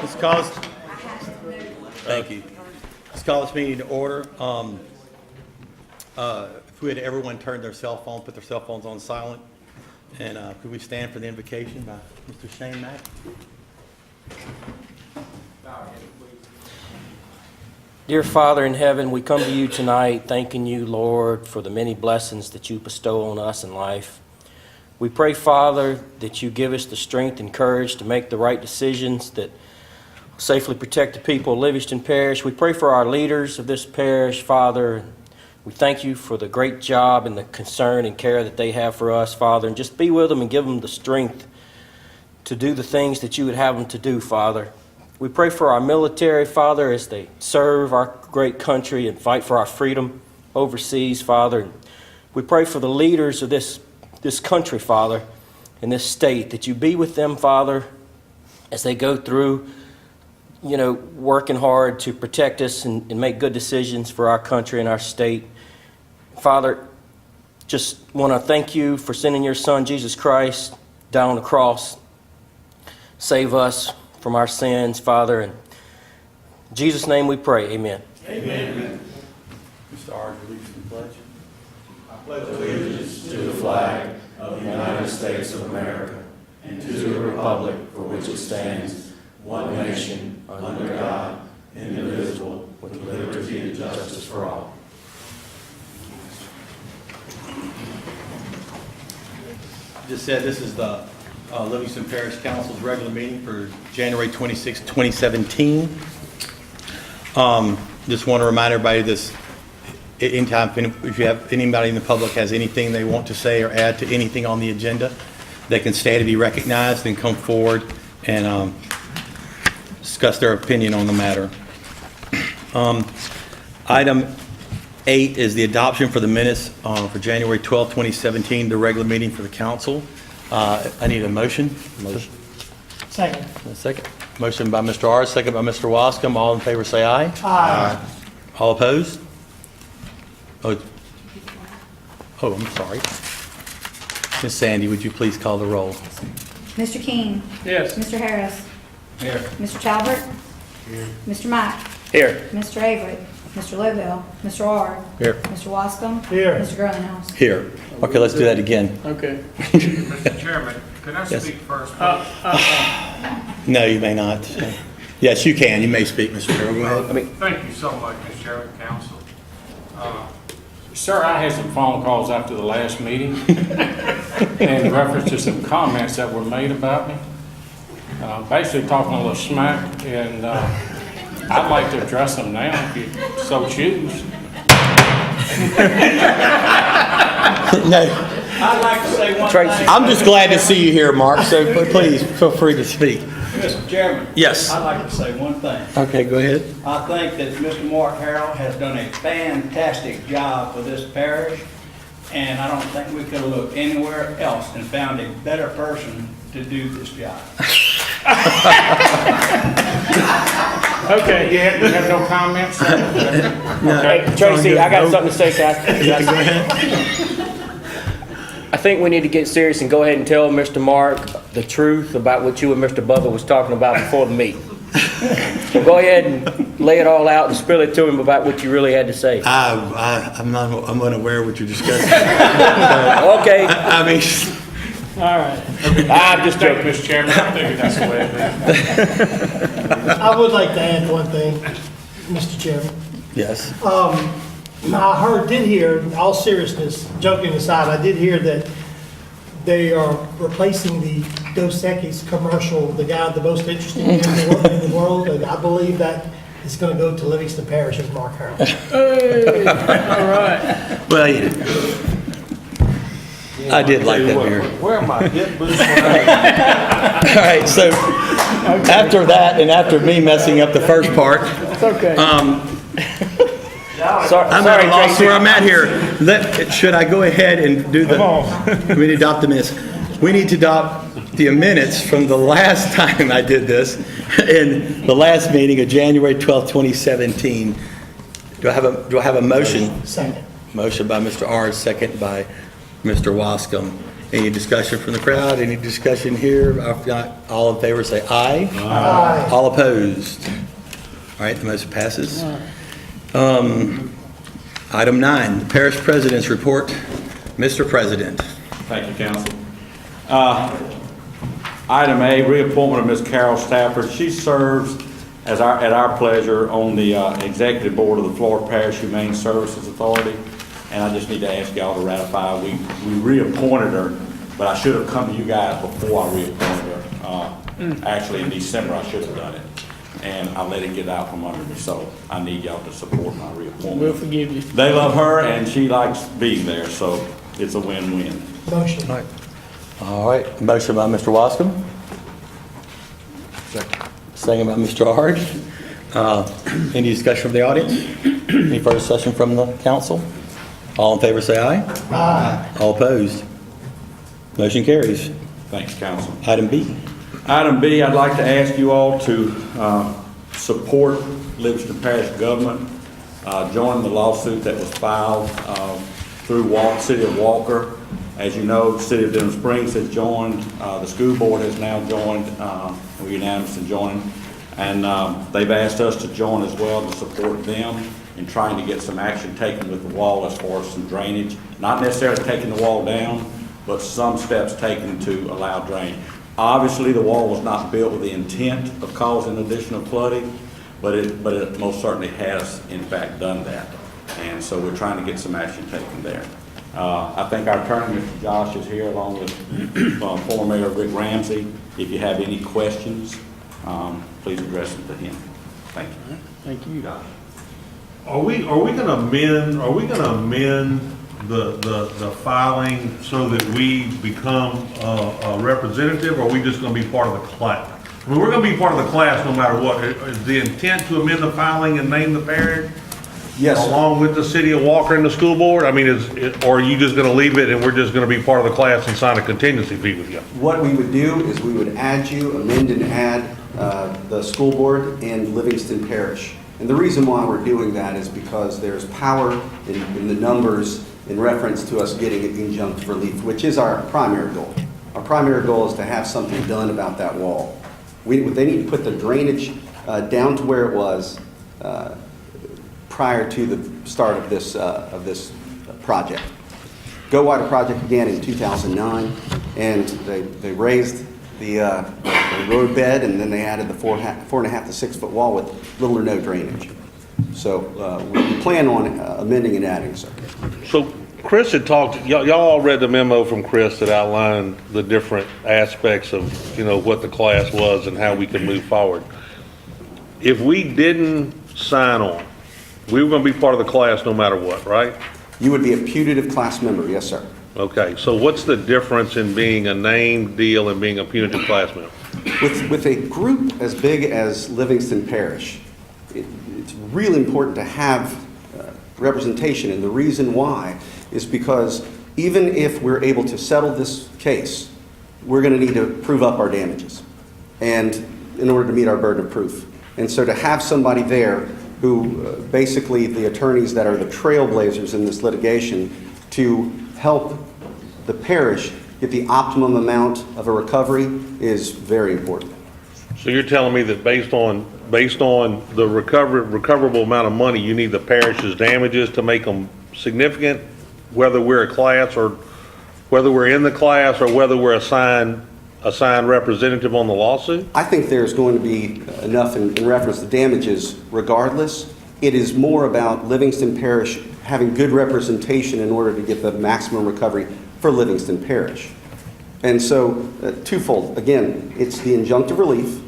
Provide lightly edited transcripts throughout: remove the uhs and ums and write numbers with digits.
Let's call this. Thank you. Let's call this meeting to order. If we had everyone turn their cell phone, put their cell phones on silent, and could we stand for the invocation by Mr. Shane Mack? Dear Father in heaven, we come to you tonight thanking you, Lord, for the many blessings that you bestow on us in life. We pray, Father, that you give us the strength and courage to make the right decisions that safely protect the people of Livingston Parish. We pray for our leaders of this parish, Father. We thank you for the great job and the concern and care that they have for us, Father, and just be with them and give them the strength to do the things that you would have them to do, Father. We pray for our military, Father, as they serve our great country and fight for our freedom overseas, Father. We pray for the leaders of this country, Father, in this state, that you be with them, Father, as they go through, working hard to protect us and make good decisions for our country and our state. Father, just want to thank you for sending your Son, Jesus Christ, down on the cross, save us from our sins, Father. In Jesus' name we pray, amen. Amen. Mr. R, release the pledge. I pledge allegiance to the flag of the United States of America and to the republic for which it stands, one nation, under God, indivisible, with liberty and justice for all. Just said this is the Livingston Parish Council's regular meeting for January 26, 2017. Just want to remind everybody this. Anytime, if you have anybody in the public has anything they want to say or add to anything on the agenda, they can stand to be recognized and come forward and discuss their opinion on the matter. Item 8 is the adoption for the minutes for January 12, 2017, the regular meeting for the council. I need a motion. Second. A second. Motion by Mr. R, second by Mr. Wascom. All in favor say aye. Aye. All opposed? Oh, I'm sorry. Ms. Sandy, would you please call the roll? Mr. King. Yes. Mr. Harris. Here. Mr. Talbert. Here. Mr. Mack. Here. Mr. Avery. Mr. Lobel. Mr. R. Here. Mr. Wascom. Here. Mr. Grillinghouse. Here. Okay, let's do that again. Okay. Mr. Chairman, can I Yes. speak first, please? No, you may not. Yes, you can. You may speak, Mr. Carroll. Go ahead. Thank you so much, Mr. Chairman, council. Sir, I had some phone calls after the last meeting in reference to some comments that were made about me. Basically talking a little smack, and I'd like to address them now if you so choose. No, I'd like to say one Tracy. thing. I'm just glad to see you here, Mark, so please feel free to speak. Mr. Chairman. Yes. I'd like to say one thing. Okay, go ahead. I think that Mr. Mark Harrell has done a fantastic job for this parish, and I don't think we could have looked anywhere else and found a better person to do this job. Okay, you have no comments? Hey, Tracy, I got something to say. Can I- Go ahead. I think we need to get serious and go ahead and tell Mr. Mark the truth about what you and Mr. Bubba was talking about before the meeting. So go ahead and lay it all out and spill it to him about what you really had to say. I'm unaware of what you're discussing. Okay. I mean, All right. I'm just Thank joking. you, Mr. Chairman. I figured that's the way it is. I would like to add one thing, Mr. Chairman. yes. I did hear, in all seriousness, joking aside, I did hear that they are replacing the Dos Equis commercial, the guy the most interesting man in the world. And I believe that is going to go to Livingston Parish as Mark Harrell. All right. Well, yeah. I did like that mirror. Where am I? Get boots. All right, so after that and after me messing up the first part, It's okay. I'm at a loss where I'm at here. Should I go ahead and do we need to adopt the minutes. We need to adopt the minutes from the last time I did this in the last meeting of January 12th, 2017. Do I have a motion? Second. Motion by Mr. R, second by Mr. Wascom. Any discussion from the crowd? Any discussion here? If not, all in favor say aye. Aye. All opposed? All right, the motion passes. Item 9, the parish president's report. Mr. President. Thank you, Council. Item A, reappointment of Ms. Carol Stafford. She serves at our pleasure on the executive board of the Florida Parish Humane Services Authority, and I just need to ask y'all to ratify. We reappointed her, but I should have come to you guys before I reappointed her. Actually, in December, I should have done it, and I let it get out from under me, so I need y'all to support my reappointment. We'll forgive you. They love her, and she likes being there, so it's a win-win. Motion. All right, motion by Mr. Wascom. Second by Mr. Ard. Any discussion from the audience? Any further discussion from the council? All in favor say aye. Aye. All opposed? Motion carries. Thanks, Council. Item B. Item B, I'd like to ask you all to support Livingston Parish government, join the lawsuit that was filed through City of Walker. As you know, the City of Denham Springs has joined, the school board has now joined, we're unanimous in joining, and they've asked us to join as well to support them in trying to get some action taken with the wall as far as some drainage, not necessarily taking the wall down, but some steps taken to allow drainage. Obviously, the wall was not built with the intent of causing additional flooding, but it most certainly has, in fact, done that. And so we're trying to get some action taken there. I think our attorney, Mr. Josh, is here along with former Mayor Rick Ramsey. If you have any questions, please address them to him. Thank you. Thank you. Are we gonna amend the filing so that we become a representative, or are we just gonna be part of the class? I mean, we're gonna be part of the class no matter what. Is the intent to amend the filing and name the parish? Yes. Along with the city of Walker and the school board? I mean, or are you just gonna leave it and we're just gonna be part of the class and sign a contingency fee with you? What we would do is we would add you, amend and add the school board and Livingston Parish. And the reason why we're doing that is because there's power in the numbers in reference to us getting injunctive relief, which is our primary goal. Our primary goal is to have something done about that wall. They need to put the drainage down to where it was prior to the start of this project. Go Water project began in 2009, and they raised the road bed, and then they added the 4.5 to 6 foot wall with little or no drainage. So we plan on amending and adding, sir. So Chris had talked, y'all all read the memo from Chris that outlined the different aspects of, you know, what the class was and how we could move forward. If we didn't sign on, we were gonna be part of the class no matter what, right? You would be a putative class member, yes, sir. Okay, so what's the difference in being a named deal and being a punitive class member? With a group as big as Livingston Parish, it's really important to have representation, and the reason why is because even if we're able to settle this case, we're going to need to prove up our damages, and in order to meet our burden of proof. And so to have somebody there who basically the attorneys that are the trailblazers in this litigation to help the parish get the optimum amount of a recovery is very important. So you're telling me that based on the recoverable amount of money, you need the parish's damages to make them significant, whether we're a class or whether we're in the class or whether we're assigned representative on the lawsuit? I think there's going to be enough in reference to damages regardless. It is more about Livingston Parish having good representation in order to get the maximum recovery for Livingston Parish. And so twofold. Again, it's the injunctive relief.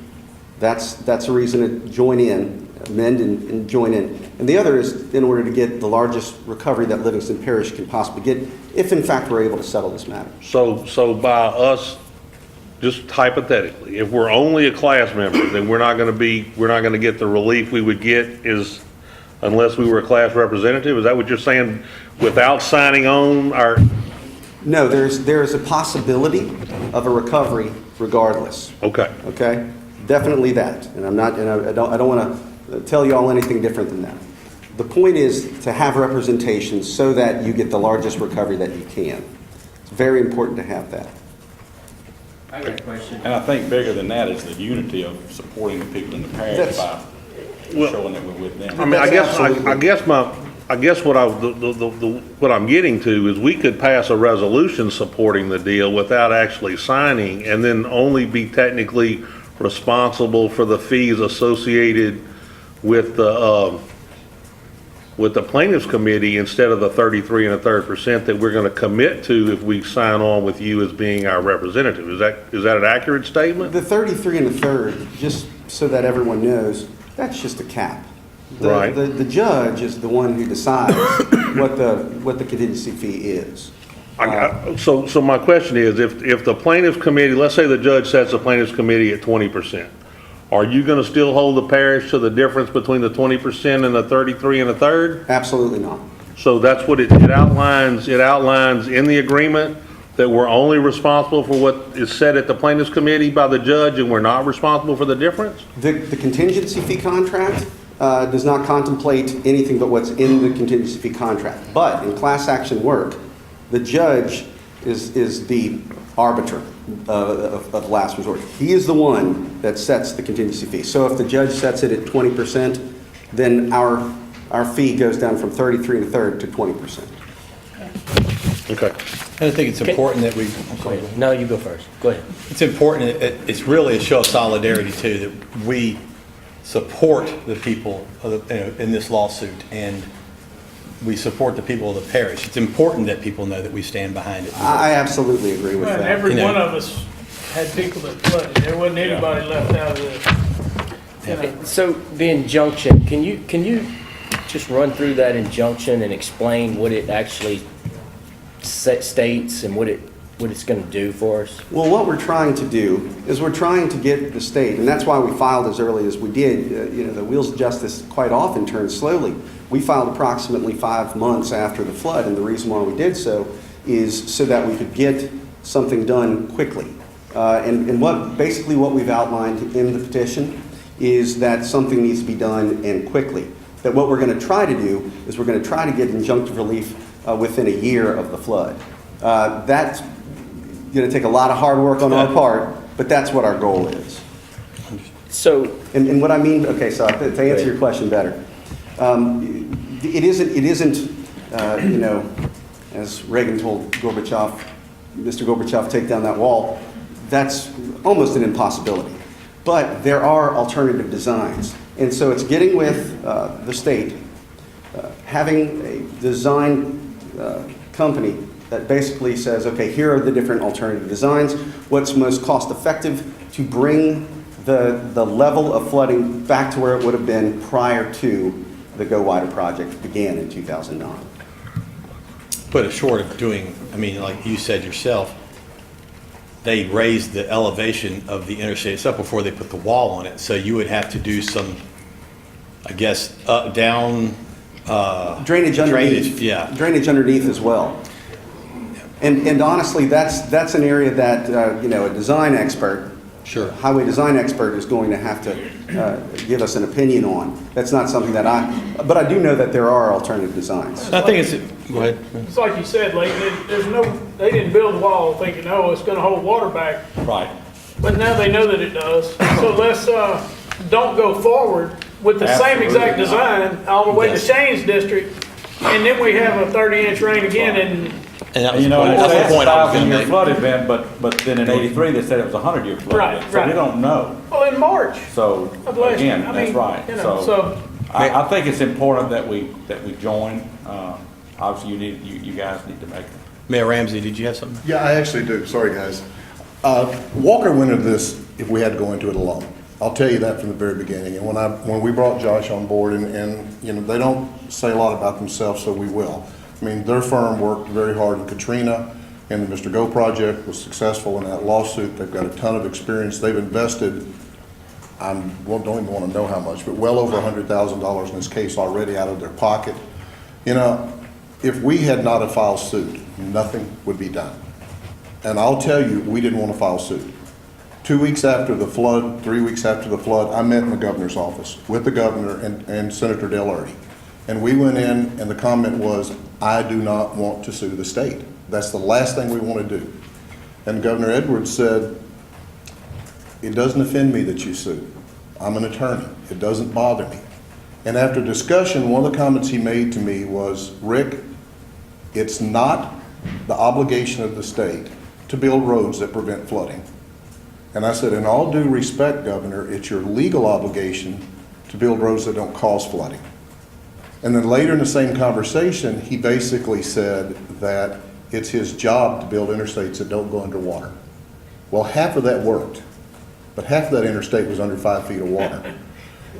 That's a reason to join in, amend and join in. And the other is in order to get the largest recovery that Livingston Parish can possibly get, if in fact we're able to settle this matter. So by us, just hypothetically, if we're only a class member, then we're not going to get the relief we would get unless we were a class representative. Is that what you're saying? Without signing on our? No, there is a possibility of a recovery regardless. Okay. Okay, definitely that. And I don't want to tell you all anything different than that. The point is to have representation so that you get the largest recovery that you can. It's Very important to have that. I got a question. And I think bigger than that is the unity of supporting the people in the parish That's- by showing that we're with them. I mean, I guess what I'm getting to is we could pass a resolution supporting the deal without actually signing, and then only be technically responsible for the fees associated with the plaintiffs committee instead of the 33 1/3% that we're gonna commit to if we sign on with you as being our representative. Is that an accurate statement? The 33 1/3, just so that everyone knows, that's just a cap. Right. The judge is the one who decides what the contingency fee is. So my question is, if the plaintiffs committee, let's say the judge sets the plaintiffs committee at 20%, are you gonna still hold the parish to the difference between the 20% and the 33 1/3? Absolutely not. So that's what it outlines in the agreement, that we're only responsible for what is said at the plaintiffs committee by the judge, and we're not responsible for the difference? The contingency fee contract does not contemplate anything but what's in the contingency fee contract. But in class action work, the judge is the arbiter of last resort. He is the one that sets the contingency fee. So if the judge sets it at 20%, then our fee goes down from 33 1/3 to 20%. Okay. And I think it's important that we, Go ahead. No, you go first. Go ahead. it's important, it's really a show of solidarity too, that we support the people of in this lawsuit, and we support the people of the parish. It's important that people know that we stand behind it. I absolutely agree with Well, that. every You know- one of us had people that flooded. There wasn't anybody left out of this. You know, So the injunction, can you just run through that injunction and explain what it actually states and what it's going to do for us? Well, what we're trying to do is we're trying to get the state, and that's why we filed as early as we did. The wheels of justice quite often turn slowly. We filed approximately 5 months after the flood, and the reason why we did so is so that we could get something done quickly. And basically what we've outlined in the petition is that something needs to be done and quickly. That what we're going to try to do is we're going to try to get injunctive relief within a year of the flood. That's going to take a lot of hard work on our part, but that's what our goal is. So, And what I mean, okay, so to answer your question better, it isn't, as Reagan told Gorbachev, Mr. Gorbachev, take down that wall. That's almost an impossibility. But there are alternative designs. And so it's getting with the state, having a design company that basically says, okay, here are the different alternative designs. What's most cost effective to bring the level of flooding back to where it would have been prior to the Go Wider project began in 2009. But short of doing, I mean, like you said yourself, they raised the elevation of the interstate itself before they put the wall on it. So you would have to do some, I guess, down. Drainage underneath. Yeah. Drainage underneath as well. And honestly, that's an area that, a design expert, Sure. highway design expert is going to have to give us an opinion on. That's not something that but I do know that there are alternative designs. I think it's, go ahead. it's like you said, Leighton, they didn't build a wall thinking, oh, it's gonna hold water back. Right. But now they know that it does. So let's, don't go forward with the same exact design all the way to Yes. Shane's district. And then we have a 30-inch rain again and And that was, You know, that's it's the a point I was going to 1,000-year make. flood event, but then in '83, they said it was a 100-year flood Right, event. So we right. don't know. well, in March So, of last year. again, I that's mean, right. So I think it's important that we join. Obviously, you guys need to make it. Mayor Ramsey, did you have something? Yeah, I actually do. Sorry, guys. Walker went into this if we had to go into it alone. I'll tell you that from the very beginning. And when we brought Josh on board, and they don't say a lot about themselves, so we will. I mean, their firm worked very hard in Katrina, and the Mr. Go project was successful in that lawsuit. They've got a ton of experience. They've invested, don't even want to know how much, but well over $100,000 in this case already out of their pocket. If we had not have filed suit, nothing would be done. And I'll tell you, we didn't want to file suit. 2 weeks after the flood, 3 weeks after the flood, I met in the governor's office with the governor and Senator Del Erte. And we went in, and the comment was, I do not want to sue the state. That's the last thing we want to do. And Governor Edwards said, it doesn't offend me that you sue. I'm an attorney. It doesn't bother me. And after discussion, one of the comments he made to me was, Rick, it's not the obligation of the state to build roads that prevent flooding. And I said, in all due respect, Governor, it's your legal obligation to build roads that don't cause flooding. And then later in the same conversation, he basically said that it's his job to build interstates that don't go underwater. Well, half of that worked, but half of that interstate was under 5 feet of water.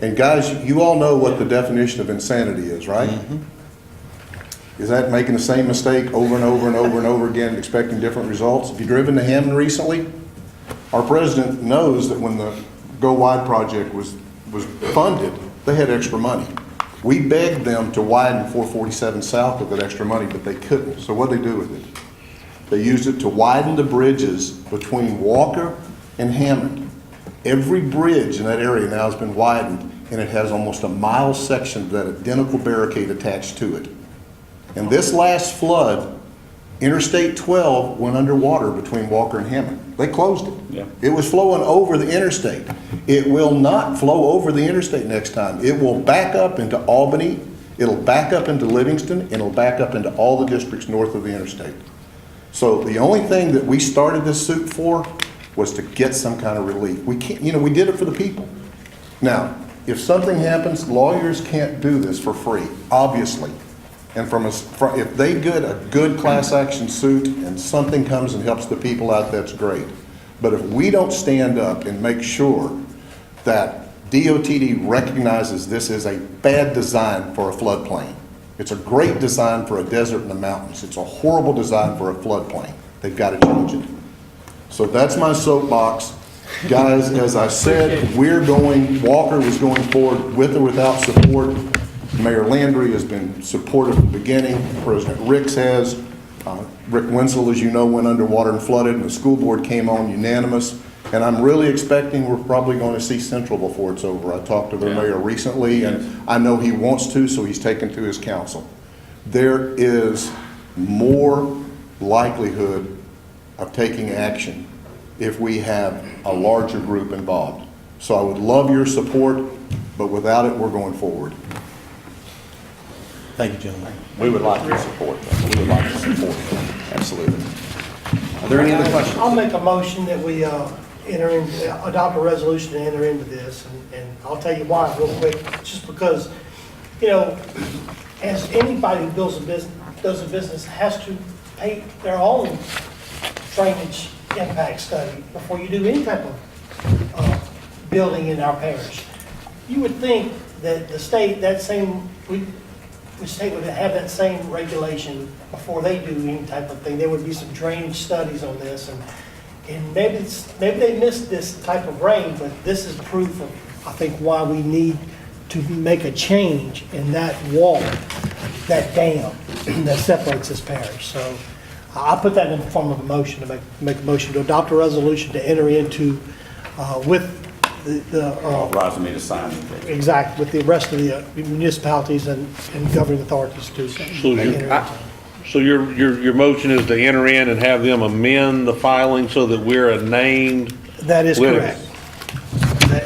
And guys, you all know what the definition of insanity is, right? Mm-hmm. Is that making the same mistake over and over and over and over again, expecting different results? If you've driven to Hammond recently, our president knows that when the Go Wide project was funded, they had extra money. We begged them to widen 447 south with that extra money, but they couldn't. So what did they do with it? They used it to widen the bridges between Walker and Hammond. Every bridge in that area now has been widened, and it has almost a mile section of that identical barricade attached to it. And this last flood, Interstate 12 went underwater between Walker and Hammond. They closed it. Yeah. It was flowing over the interstate. It will not flow over the interstate next time. It will back up into Albany, it'll back up into Livingston, and it'll back up into all the districts north of the interstate. So the only thing that we started this suit for was to get some kind of relief. We can't, we did it for the people. Now, if something happens, lawyers can't do this for free, obviously. And if they get a good class action suit and something comes and helps the people out, that's great. But if we don't stand up and make sure that DOTD recognizes this is a bad design for a floodplain, it's a great design for a desert in the mountains, it's a horrible design for a floodplain, they've got to change it. So that's my soapbox. Guys, as I said, Walker was going forward with or without support. Mayor Landry has been supportive from the beginning. President Ricks has. Rick Wenzel, as you know, went underwater and flooded, and the school board came on unanimous. And I'm really expecting we're probably going to see Central before it's over. I talked to their mayor recently, and I know he wants to, so he's taken to his council. There is more likelihood of taking action if we have a larger group involved. So I would love your support, but without it, we're going forward. Thank you, gentlemen. We would like your support. We would like your support. Absolutely. Are there any other questions? I'll make a motion that we adopt a resolution to enter into this, and I'll tell you why real quick. Just because, as anybody who does a business has to pay their own drainage impact study before you do any type of building in our parish. You would think that the state, the state would have that same regulation before they do any type of thing. There would be some drainage studies on this, and maybe they missed this type of rain, but this is proof of, I think, why we need to make a change in that wall, that dam that separates this parish. So I'll put that in the form of a motion to make a motion to adopt a resolution to enter into with Authorizing me to sign it. exact with the rest of the municipalities and governing authorities to enter into. So your motion is to enter in and have them amend the filing so that we're a named. That is correct.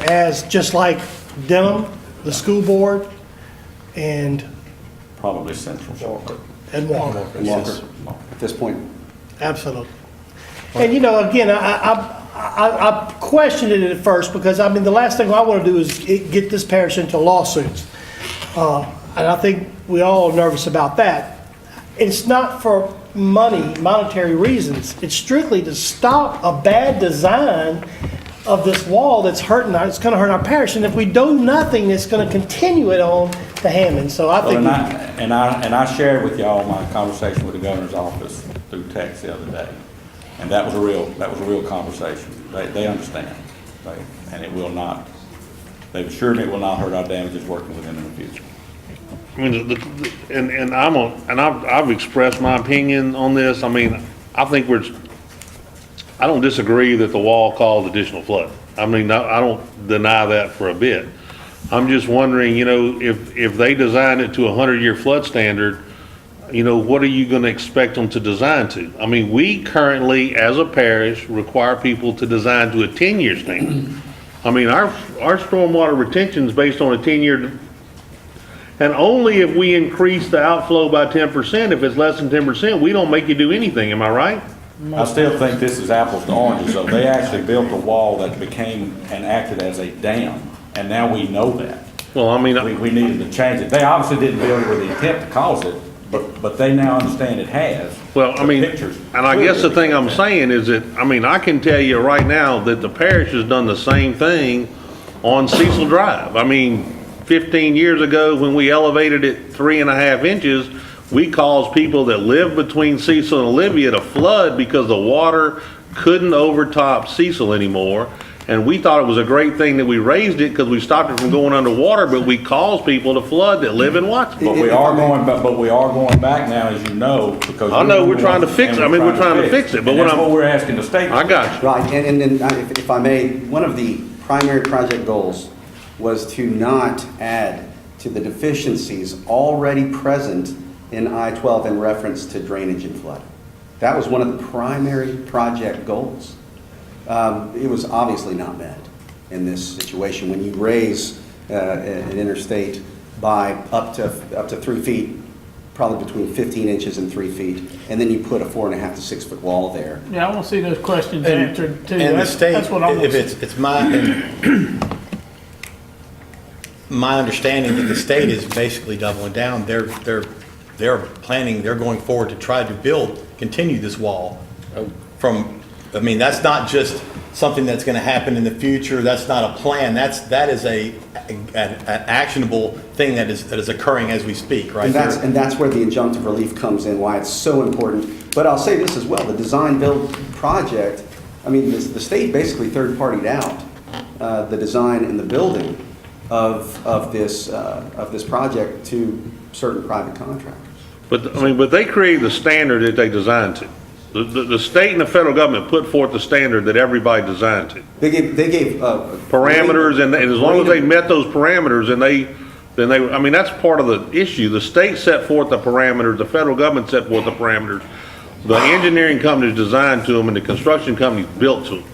As just like Denham, the school board, and Probably Central Walker. Walker. Yes. At this point, Absolutely. And again, I questioned it at first because, the last thing I want to do is get this parish into lawsuits. And I think we all are nervous about that. It's not for monetary reasons. It's strictly to stop a bad design of this wall that's going to hurt our parish. And if we do nothing, it's going to continue it on to Hammond. So I think. I shared with y'all my conversation with the governor's office through text the other day. And that was a real conversation. They understand. And it will not, they've assured me it will not hurt our damages working with them in the future. I mean, I've expressed my opinion on this. I think I don't disagree that the wall caused additional flood. I don't deny that for a bit. I'm just wondering, if they designed it to a 100-year flood standard, you know, what are you gonna expect them to design to? I mean, we currently, as a parish, require people to design to a 10-year standard. I mean, our stormwater retention is based on a 10-year, and only if we increase the outflow by 10%, if it's less than 10%, we don't make you do anything, am I right? I still think this is apples to oranges, though. They actually built a wall that became and acted as a dam, and now we know that. Well, I mean, We needed to change it. They obviously didn't build it with the intent to cause it, but they now understand it has. well, I The mean, pictures and I guess the clearly thing I'm saying is that, I mean, I can tell you right now that the parish has done the same thing on Cecil Drive. I mean, 15 years ago, when we elevated it 3.5 inches, we caused people that live between Cecil and Olivia to flood because the water couldn't overtop Cecil anymore. And we thought it was a great thing that we raised it because we stopped it from going underwater, but we caused people to flood that live in Watson. But we are going back now, as you know, because. I know, we're trying to fix it. I mean, we're trying to fix it, but And what that's I'm, what we're asking the state. I got you. Right, and if I may, one of the primary project goals was to not add to the deficiencies already present in I-12 in reference to drainage and flood. That was one of the primary project goals. It was obviously not met in this situation. When you raise an interstate by up to 3 feet, probably between 15 inches and 3 feet, and then you put a 4.5 to 6 foot wall there. Yeah, I want to see those questions answered too. And the state, That's what I want if to see. it's my understanding that the state is basically doubling down. They're planning, they're going forward to try to continue this wall from, I mean, that's not just something that's going to happen in the future. That's not a plan. That is an actionable thing that is occurring as we speak, right? And that's where the injunctive relief comes in, why it's so important. But I'll say this as well, the design-build project, I mean, the state basically third-partied out the design and the building of this project to certain private contractors. But, I mean, but they created the standard that they designed to. The state and the federal government put forth the standard that everybody designed to. They gave Parameters, and as long as they met those parameters, then they, I mean, that's part of the issue. The state set forth the parameters, the federal government set forth the parameters. The engineering companies designed to them, and the construction companies built to them.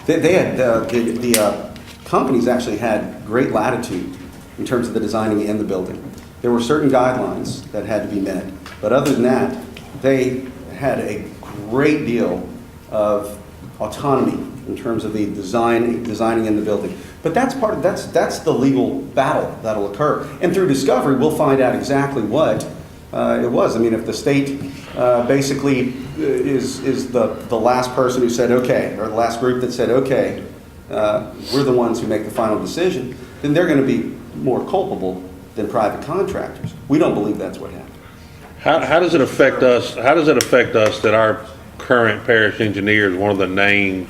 They had, the companies actually had great latitude in terms of the designing and the building. There were certain guidelines that had to be met, but other than that, they had a great deal of autonomy in terms of the designing and the building. But that's the legal battle that'll occur. And through discovery, we'll find out exactly what it was. I mean, if the state basically is the last person who said okay, or the last group that said okay, we're the ones who make the final decision, then they're going to be more culpable than private contractors. We don't believe that's what happened. How does it affect us? How does it affect us that our current parish engineer is one of the named,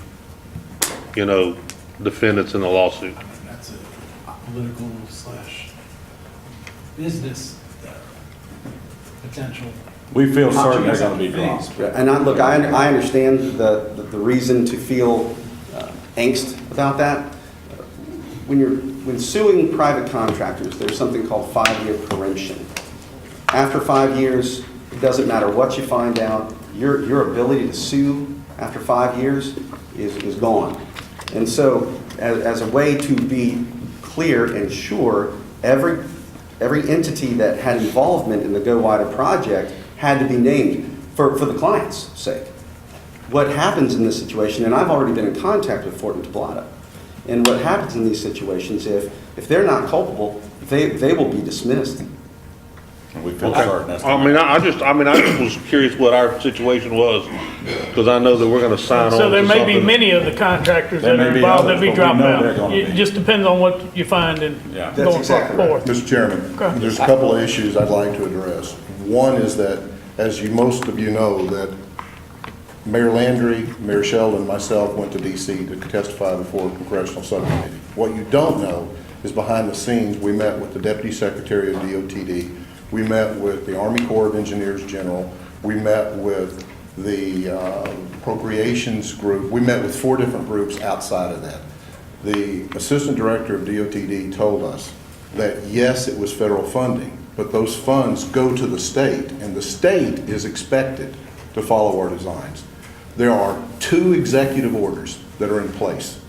defendants in the lawsuit? That's a political / business potential. We feel certain they're going to be dropped. And I understand the reason to feel angst about that. When suing private contractors, there's something called 5-year preemption. After 5 years, it doesn't matter what you find out, your ability to sue after 5 years is gone. And so, as a way to be clear and sure, every entity that had involvement in the Go Wider project had to be named for the client's sake. What happens in this situation, and I've already been in contact with Fort and Tablada, and what happens in these situations, if they're not culpable, they will be dismissed. And we feel certain that's. I just was curious what our situation was, because I know that we're going to sign on to So there may be something. many of the contractors There that may are be involved others, that be but we dropped know they're out. gonna It be. just depends on what you find and Yeah. That's going exactly forward. Mr. Chairman, Okay. there's a couple of issues I'd like to address. One is that, as most of you know, that Mayor Landry, Mayor Sheldon, and myself went to D.C. to testify before a congressional subcommittee. What you don't know is behind the scenes, we met with the Deputy Secretary of DOTD, we met with the Army Corps of Engineers General, we met with the Appropriations Group, we met with 4 different groups outside of that. The Assistant Director of DOTD told us that yes, it was federal funding, but those funds go to the state, and the state is expected to follow our designs. There are 2 executive orders that are in place.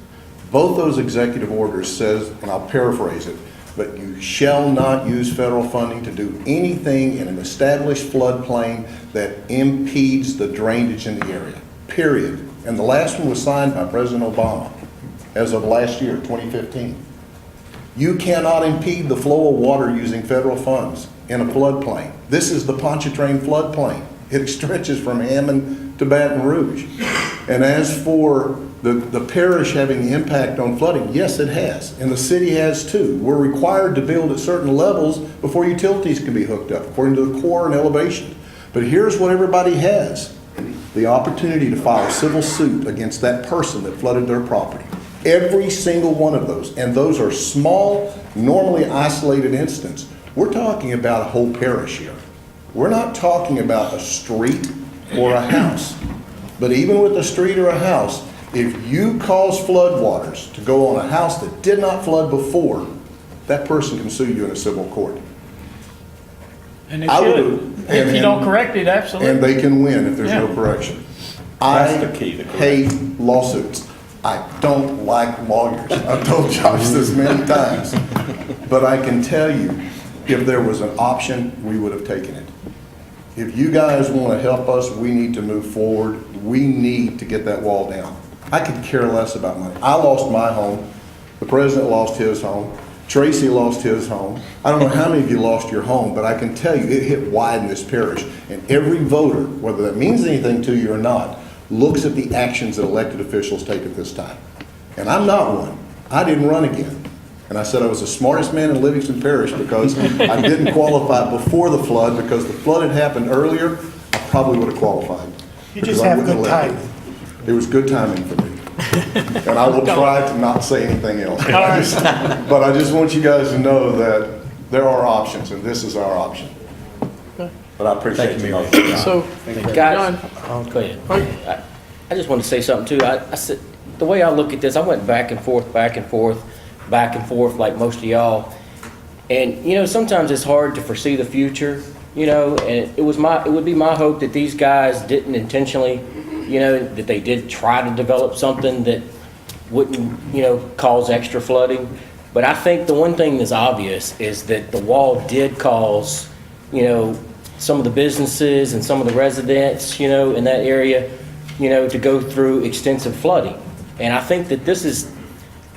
Both those executive orders says, and I'll paraphrase it, but you shall not use federal funding to do anything in an established floodplain that impedes the drainage in the area, period. And the last one was signed by President Obama as of last year, 2015. You cannot impede the flow of water using federal funds in a floodplain. This is the Pontchartrain floodplain. It stretches from Hammond to Baton Rouge. And as for the parish having the impact on flooding, yes, it has, and the city has too. We're required to build at certain levels before utilities can be hooked up, according to the Corps and elevation. But here's what everybody has: the opportunity to file a civil suit against that person that flooded their property. Every single one of those, and those are small, normally isolated instances. We're talking about a whole parish here. We're not talking about a street or a house. But even with a street or a house, if you cause floodwaters to go on a house that did not flood before, that person can sue you in a civil court. And they should. If you don't correct it, absolutely. And they can win if there's no correction. That's the key to correction. hate lawsuits. I don't like lawyers. I've told Josh this many times. But I can tell you, if there was an option, we would have taken it. If you guys want to help us, we need to move forward. We need to get that wall down. I could care less about money. I lost my home. The president lost his home. Tracy lost his home. I don't know how many of you lost your home, but I can tell you it hit wide in this parish. And every voter, whether that means anything to you or not, looks at the actions that elected officials take at this time. And I'm not one. I didn't run again. And I said I was the smartest man in Livingston Parish because I didn't qualify before the flood, because the flood had happened earlier, I probably would have qualified. You just have good timing. It was good timing for me. And I will try to not say anything else. But I just want you guys to know that there are options, and this is our option. But I appreciate you. So, Guys, go ahead. I just want to say something too. I said, the way I look at this, I went back and forth, like most of y'all. And, you know, sometimes it's hard to foresee the future, you know, and it would be my hope that these guys didn't intentionally, you know, that they did try to develop something that wouldn't, you know, cause extra flooding. But I think the one thing that's obvious is that the wall did cause, you know, some of the businesses and some of the residents, you know, in that area, you know, to go through extensive flooding. And I think that this is,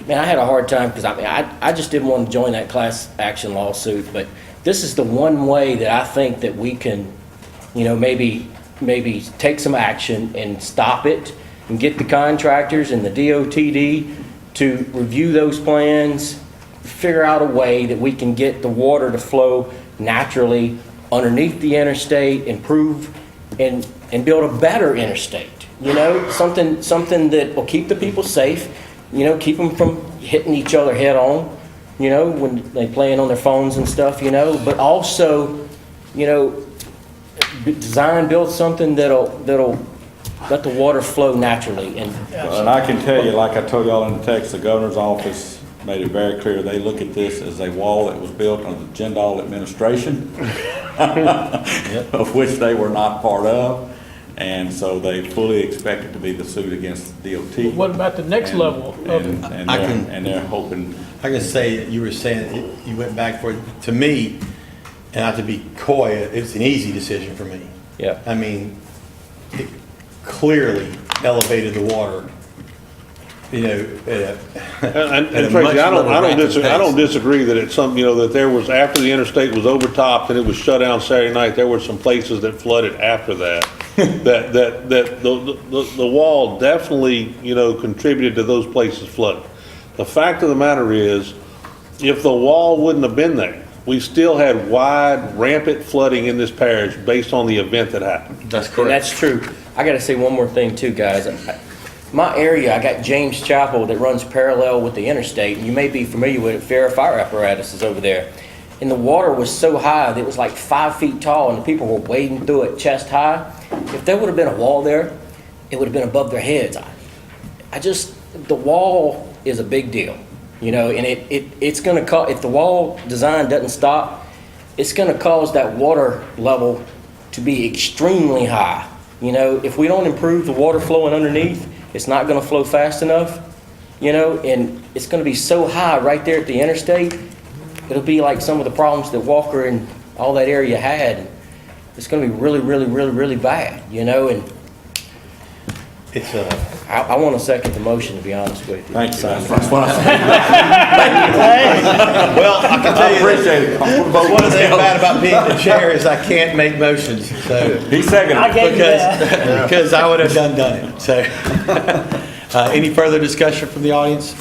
man, I had a hard time because I just didn't want to join that class action lawsuit, but this is the one way that I think that we can, you know, maybe take some action and stop it and get the contractors and the DOTD to review those plans, figure out a way that we can get the water to flow naturally underneath the interstate, improve and build a better interstate, you know, something that will keep the people safe, you know, keep them from hitting each other head on, you know, when they playing on their phones and stuff, you know, but also, you know, build something that'll let the water flow naturally. And I can tell you, like I told y'all in the text, the governor's office made it very clear they look at this as a wall that was built under the Jindal administration, of which they were not part of. And so they fully expect it to be the suit against the DOT. what about the next level of it? And they're hoping. I can say that you were saying you went back for it. To me, and not to be coy, it's an easy decision for me. Yeah. I mean, it clearly elevated the water. You know, And Tracy, I don't disagree that it's something, you know, that there was, after the interstate was overtopped and it was shut down Saturday night, there were some places that flooded after that. that the wall definitely, you know, contributed to those places flooding. The fact of the matter is, if the wall wouldn't have been there, we still had wide, rampant flooding in this parish based on the event that happened. That's correct. And that's true. I got to say one more thing too, guys. My area, I got James Chapel that runs parallel with the interstate. You may be familiar with it. Farrah Fire Apparatus is over there. And the water was so high that it was like 5 feet tall and the people were wading through it chest high. If there would have been a wall there, it would have been above their heads. The wall is a big deal, you know, and it's going to cause, if the wall design doesn't stop, it's going to cause that water level to be extremely high. You know, if we don't improve the water flowing underneath, it's not going to flow fast enough, you know, and it's going to be so high right there at the interstate, it'll be like some of the problems that Walker and all that area had. It's going to be really, really, really, really bad, you know, and It's I want to second the motion, to be honest with you. Thank you. Sign it. That's what I said. well, I can tell I you appreciate it. But one thing bad about being the chair is I can't make motions, so. He seconded it. Because I would have done it, so. Any further discussion from the audience?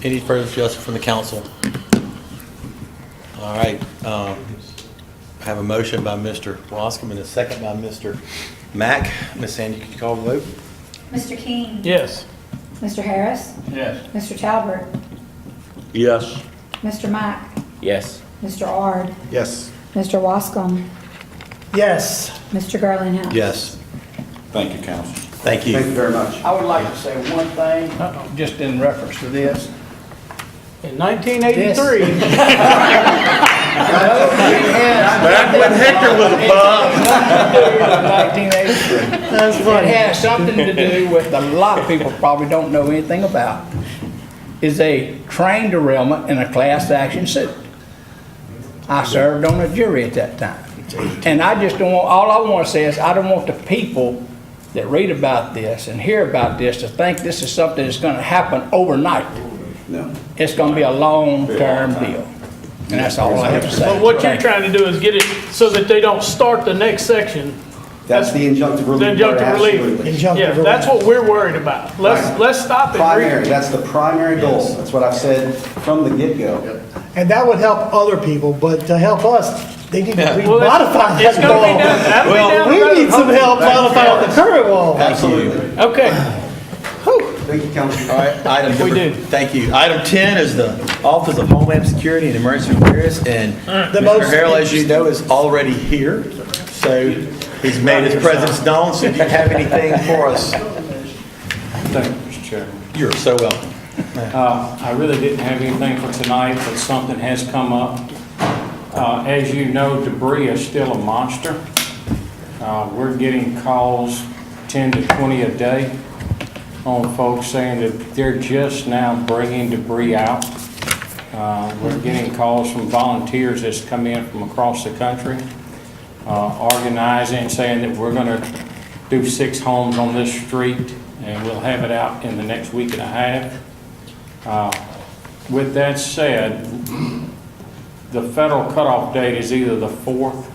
Any further discussion from the council? All right, I have a motion by Mr. Wascom and a second by Mr. Mack. Ms. Sandy, could you call the vote? Mr. King? Yes. Mr. Harris? Yes. Mr. Talbert? Yes. Mr. Mack? Yes. Mr. Ard? Yes. Mr. Wascom? Yes. Mr. Garlinghouse? Yes. Thank you, council. Thank you. Thank you very much. I would like to say one thing, just in reference to this. In 1983. Back when Hector was a pup. 1983. That's funny. It has something to do with a lot of people probably don't know anything about. Is a train derailment in a class action suit. I served on a jury at that time. And I just don't want, all I want to say is I don't want the people that read about this and hear about this to think this is something that's going to happen overnight. No. It's going to be a long-term deal. And that's all I have to say. But what you're trying to do is get it so that they don't start the next section. That's the injunctive relief. The injunctive relief. Absolutely. Injunctive Yeah, relief. that's what we're worried about. Let's stop it. Primary, that's the primary goal. That's what I've said from the get-go. And that would help other people, but to help us, they need to Well, modify it's that gonna be wall. done. That'll be down the We road, need some help modifying the current wall. Absolutely. Okay. Thank you, Councilman. All right, item We number, do. thank you. Item 10 is the Office of Homeland Security and Emergency Affairs, and The Mr. most Harrell, as you know, is already here, so he's made his presence known. So do you have anything for us? Thank you, Mr. Chairman. You're so welcome. I really didn't have anything for tonight, but something has come up. As you know, debris is still a monster. We're getting calls 10 to 20 a day on folks saying that they're just now bringing debris out. We're getting calls from volunteers that's come in from across the country, organizing, saying that we're going to do 6 homes on this street, and we'll have it out in the next week and a half. With that said, the federal cutoff date is either the 4th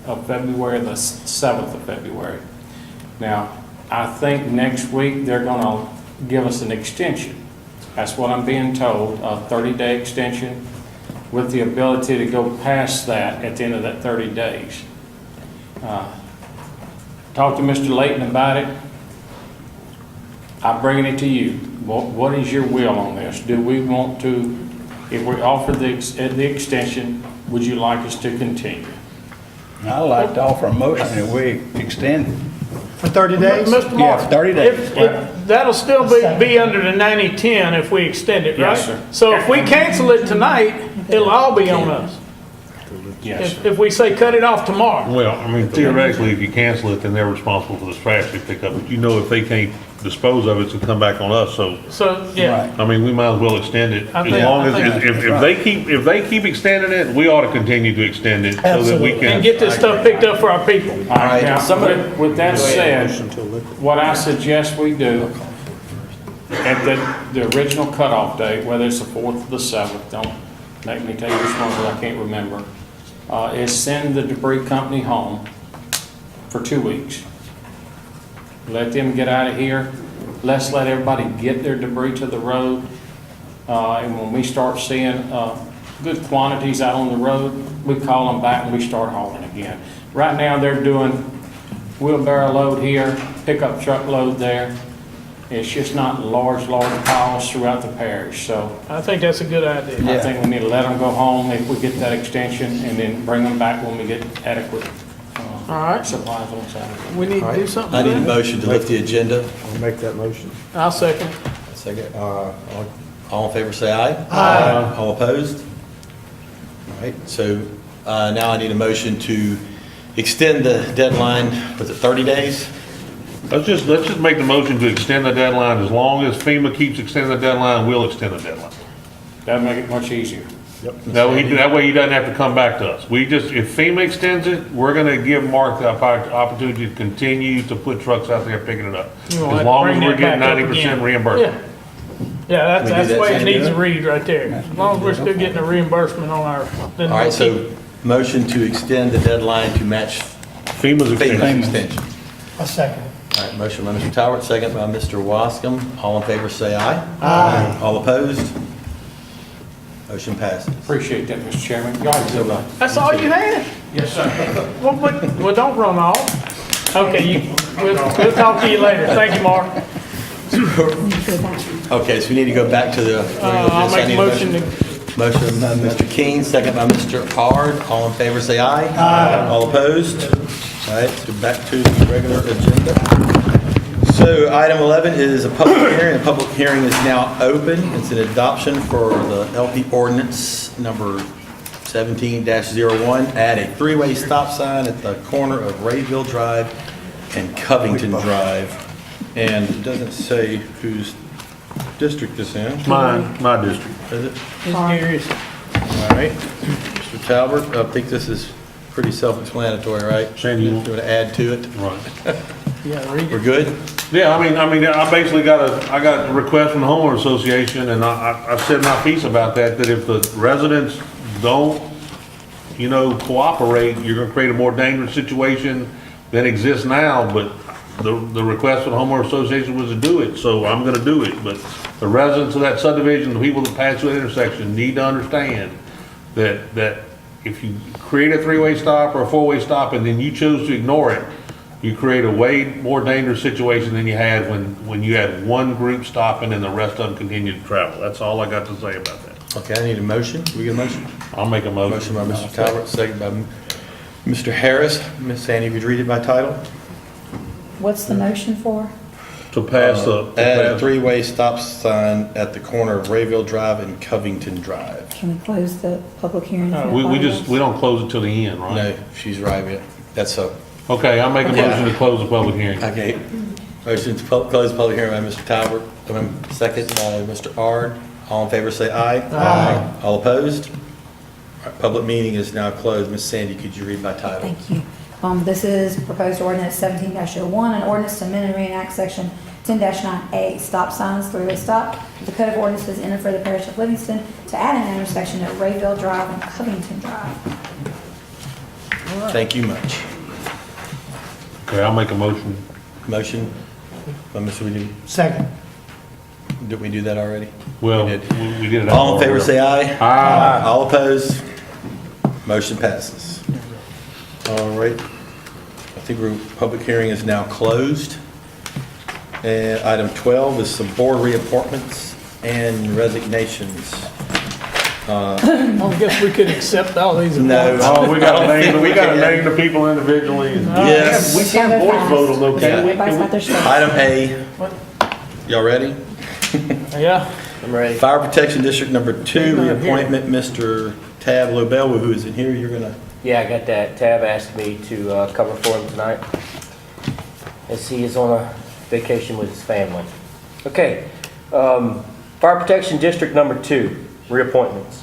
of February or the 7th of February. Now, I think next week they're going to give us an extension. That's what I'm being told, a 30-day extension with the ability to go past that at the end of that 30 days. Talked to Mr. Layton about it. I'm bringing it to you. What is your will on this? Do we want to, if we offer the extension, would you like us to continue? I'd like to offer a motion that we extend it. For 30 days? Mr. Yeah, Mark, for 30 days. that'll still be under the 90-10 if we extend it, right? Yes, sir. So if we cancel it tonight, it'll all be on us. Yes, sir. If we say cut it off tomorrow. Well, I mean, theoretically, if you cancel it, then they're responsible for the trash they pick up. But you know, if they can't dispose of it, it's gonna come back on us, so, So, yeah. I mean, we might as well extend it. I As think- long I think as, if they keep extending it, we ought to continue to extend it so that we And can. get this stuff picked up for our people. All right, now, with that said, what I suggest we do at the original cutoff date, whether it's the 4th or the 7th, don't make me tell you which one, because I can't remember, is send the debris company home for 2 weeks. Let them get out of here. Let's let everybody get their debris to the road. And when we start seeing good quantities out on the road, we call them back and we start hauling again. Right now, they're doing wheelbarrow load here, pickup truck load there. It's just not large piles throughout the parish. So I think that's a good idea. I think we need to let them go home if we get that extension, and then bring them back when we get adequate All right. supplies on Saturday. We need All to do right, something. I need a with that. motion to lift the agenda. I'll make that motion. I'll second. Second, all in favor say aye. Aye. All opposed? All right, so Now I need a motion to extend the deadline, was it 30 days? Let's just make the motion to extend the deadline. As long as FEMA keeps extending the deadline, we'll extend the deadline. That'd make it much easier. That way he doesn't have to come back to us. If FEMA extends it, we're gonna give Mark the opportunity to continue to put trucks out there picking it up. You won't have As to long as bring we're that getting back up 90% again. reimbursement. Yeah, Can we do that's that, the way it Sandy? needs to read right there. As long as we're still getting a reimbursement on our. All right, so motion to extend the deadline to match FEMA's FEMA's extension. extension. A second. All right, motion by Mr. Talbot, second by Mr. Wascom. All in favor, say aye. Aye. All opposed? Motion passes. Appreciate that, Mr. Chairman. Y'all have a good night. That's all you had? Yes, sir. Well, don't run off. Okay, we'll talk to you later. Thank you, Mark. Okay, so we need to go back to the. I'll make a motion to. Motion by Mr. King, second by Mr. Ard. All in favor, say aye. Aye. All opposed? All right, so back to the regular agenda. So item 11 is a public hearing. The public hearing is now open. It's an adoption for the LP ordinance number 17-01. Add a three-way stop sign at the corner of Rayville Drive and Covington Drive. And it doesn't say whose district this is. My district. Is it? Curious. All right. Mr. Talbot, I think this is pretty self-explanatory, right? Sandy, You want to add to it? Right. Yeah, read We're it. good? Yeah, I basically I got a request from the homeowner association, and I said my piece about that if the residents don't, cooperate, you're gonna create a more dangerous situation than exists now, but the request from the homeowner association was to do it, so I'm gonna do it, but the residents of that subdivision, the people that pass through that intersection need to understand that if you create a three-way stop or a four-way stop and then you choose to ignore it, you create a way more dangerous situation than you had when you had one group stopping and the rest of them continued to travel. That's all I got to say about that. Okay, I need a motion. Do we get a motion? I'll make a motion. Motion by Mr. Talbot, second by Mr. Harris. Ms. Sandy, would you read it by title? What's the motion for? To pass Add a three-way stop sign at the corner of Rayville Drive and Covington Drive. Can we close the public hearing? we don't close it till the end, right? No, she's right. That's so. Okay, I'll make a motion to close the public hearing. Okay. Motion to close the public hearing by Mr. Talbot, second by Mr. Ard. All in favor, say aye. Aye. All opposed? All right, public meeting is now closed. Ms. Sandy, could you read by title? Thank you. This is proposed ordinance 17-01, an ordinance to amend and reenact section 10-9A, stop signs, three-way stop. The code of ordinances entered for the parish of Livingston to add an intersection at Rayville Drive and Covington Drive. Thank you much. Okay, I'll make a motion. Motion by Mr. Weedy. Second. Did we do that already? Well, We we did it. All in favor, say aye. Aye. All opposed? Motion passes. All right. I think public hearing is now closed. And item 12 is some board reappointments and resignations. I guess we could accept all these. No. Oh, we gotta We can- name the people individually. Yes. We can't voice vote on them, can we? Everybody's got their stuff. Item A. Y'all ready? Yeah. I'm ready. Fire Protection District Number 2, He's not here. reappointment, Mr. Tab Lobel, who is in here. You're gonna, Yeah, I got that. Tab asked me to cover for him tonight, as he is on a vacation with his family. Okay, Fire Protection District Number 2, reappointments.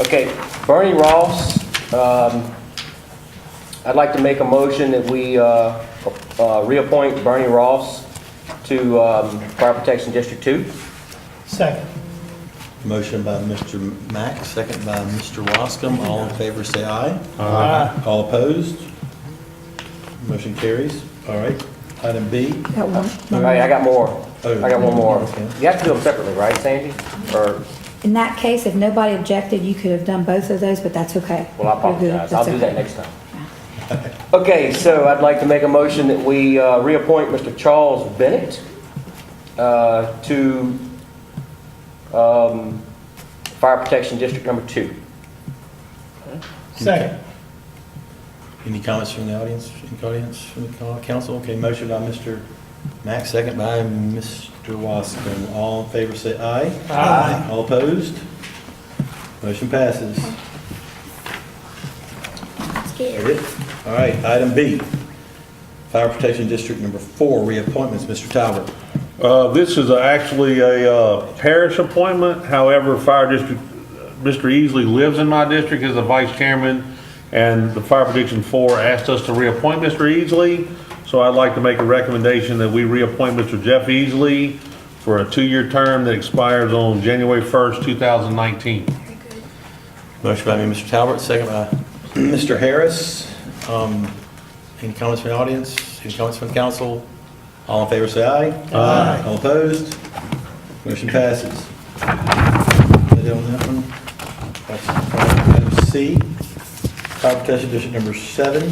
Okay, Bernie Ross, I'd like to make a motion that we reappoint Bernie Ross to Fire Protection District 2. Second. motion by Mr. Mack, second by Mr. Wascom. All in favor, say aye. Aye. All opposed? Motion carries. All right. Item B. Got one. All right, I got more. Oh. I got one more. Okay. You have to do them separately, right, Sandy? Or, In that case, if nobody objected, you could have done both of those, but that's okay. well, I You're good. apologize. I'll That's do that okay. next time. Okay, so I'd like to make a motion that we reappoint Mr. Charles Bennett to Fire Protection District Number 2. Second. Any comments from the audience? Any audience from the council? Okay, motion by Mr. Mack, second by Mr. Mr. Wascom. All in favor, say aye. Aye. All opposed? Motion passes. Scared. All right, item B. Fire Protection District number 4, reappointments. Mr. Talbot. This is actually a parish appointment. However, Fire District, Mr. Easley lives in my district as the vice chairman, and the Fire Protection 4 asked us to reappoint Mr. Easley. So I'd like to make a recommendation that we reappoint Mr. Jeff Easley for a 2-year term that expires on January 1st, 2019. Motion by me, Mr. Talbot, second by Mr. Harris. Any comments from the audience? Any comments from the council? All in favor, say aye. Aye. All opposed? Motion passes. Is that on that one? That's item C. Fire Protection District number 7,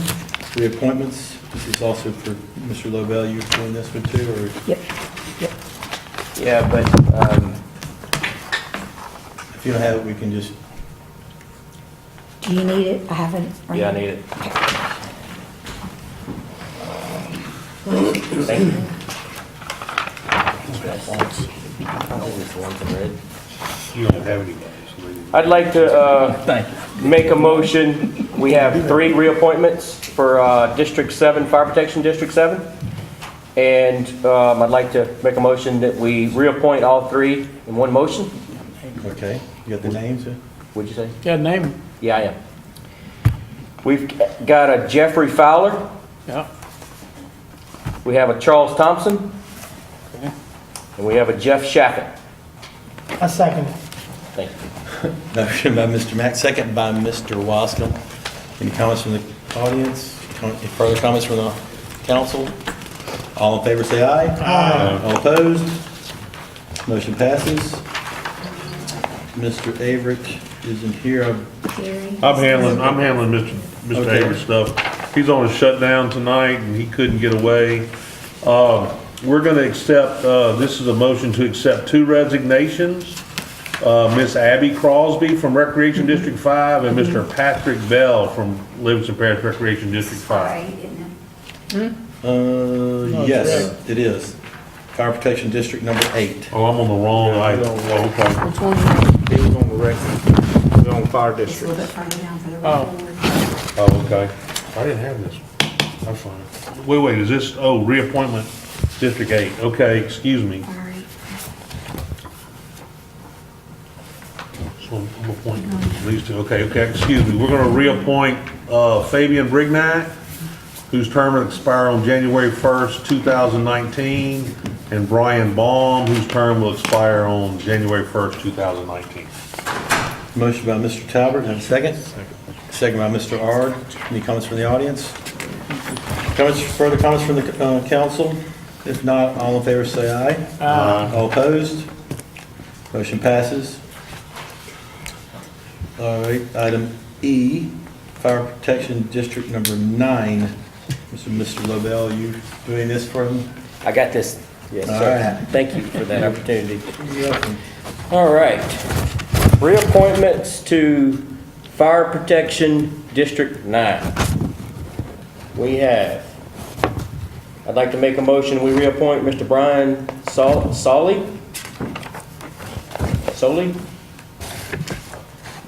reappointments. This is also for Mr. Lobel. You doing this one too, or? Yep. Yeah, but, If you don't have it, we can just, Do you need it? I haven't. yeah, I need it. Thank you. You don't have anybody. So maybe- I'd like to Thank you. make a motion. We have 3 reappointments for District 7, Fire Protection District 7. And I'd like to make a motion that we reappoint all 3 in one motion. okay. You got the names? What'd you say? Yeah, name. Yeah, I am. We've got a Jeffrey Fowler. Yeah. We have a Charles Thompson. And we have a Jeff Shackett. I second it. Thank you. Motion by Mr. Mack, second by Mr. Wascom. Any comments from the audience? Any further comments from the council? All in favor, say aye. Aye. All opposed? Motion passes. Mr. Averett isn't here. I'm handling Mr. Okay. Avery's stuff. He's on a shutdown tonight and he couldn't get away. We're gonna accept, this is a motion to accept 2 resignations. Miss Abby Crosby from Recreation District 5 and Mr. Patrick Bell from Livingston Parish Recreation District 5. Yes, it is. Fire Protection District number 8. Oh, I'm on the wrong item. Oh, okay. Which one? He was on the record. He was on fire It's a little district. bit further down for the Oh. record. Oh, okay. I didn't have this. That's fine. Wait, is this, reappointment District 8. Okay, excuse me. All right. So I'm appointing these 2. Okay, excuse me. We're gonna reappoint, Fabian Brignac, whose term will expire on January 1st, 2019, and Brian Baum, whose term will expire on January 1st, 2019. Motion by Mr. Talbot, and a second? Second by Mr. Ard. Any comments from the audience? Further comments from the council? If not, all in favor say aye. Aye. All opposed? Motion passes. All right, item E, Fire Protection District number 9. Mr. Lobel, you doing this for him? I got this. Yes, All sir. right. Thank you for that opportunity. All right. Reappointments to Fire Protection District 9. We have, I'd like to make a motion, we reappoint Mr. Brian Solly.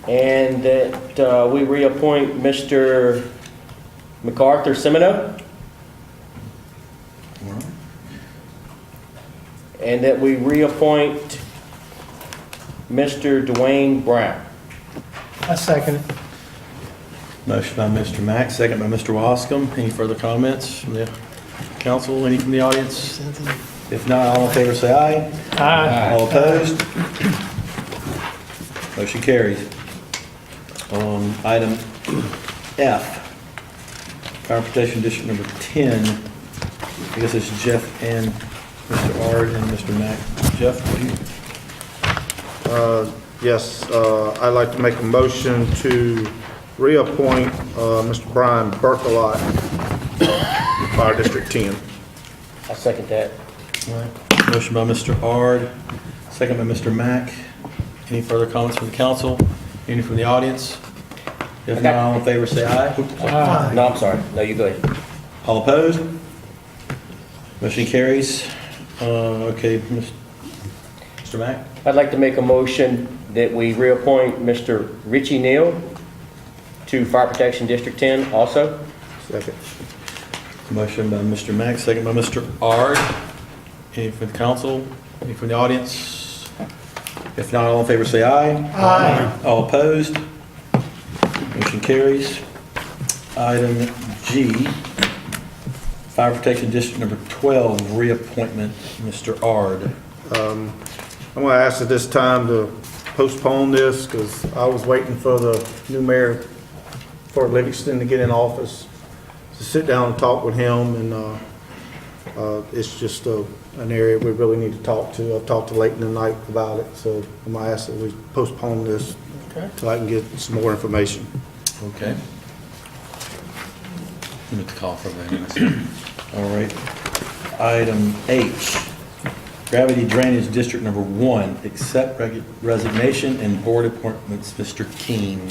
And that we reappoint Mr. MacArthur Semino. And that we reappoint Mr. Dwayne Brown. I second it. Motion by Mr. Mack, second by Mr. Wascom. Any further comments from the council, any from the audience? If not, all in favor say aye. Aye. All opposed? Motion carries. Item F, Fire Protection District number 10. I guess it's Jeff and Mr. Ard and Mr. Mack. Jeff, what do you? Yes, I'd like to make a motion to reappoint Mr. Brian Berkelot, Fire District 10. I second that. All right. Motion by Mr. Ard, second by Mr. Mack. Any further comments from the council? Any from the audience? If not, all in favor say aye. No, I'm sorry. No, you go ahead. All opposed? Motion carries. Okay, Mr. Mack? I'd like to make a motion that we reappoint Mr. Richie Neal to Fire Protection District 10 also. Second. Motion by Mr. Mack, second by Mr. Ard. Any from the council? Any from the audience? If not, all in favor say aye. Aye. All opposed? Motion carries. Item G, Fire Protection District number 12, reappointment, Mr. Ard. I'm going to ask at this time to postpone this because I was waiting for the new mayor for Livingston to get in office, to sit down and talk with him, and it's just an area we really need to talk to. I've talked to Leighton tonight about it, so I'm going to ask that we postpone this until I can get some more information. Okay. I'm going to call for that. All right. Item H, Gravity Drainage District number 1, accept resignation and board appointments, Mr. King.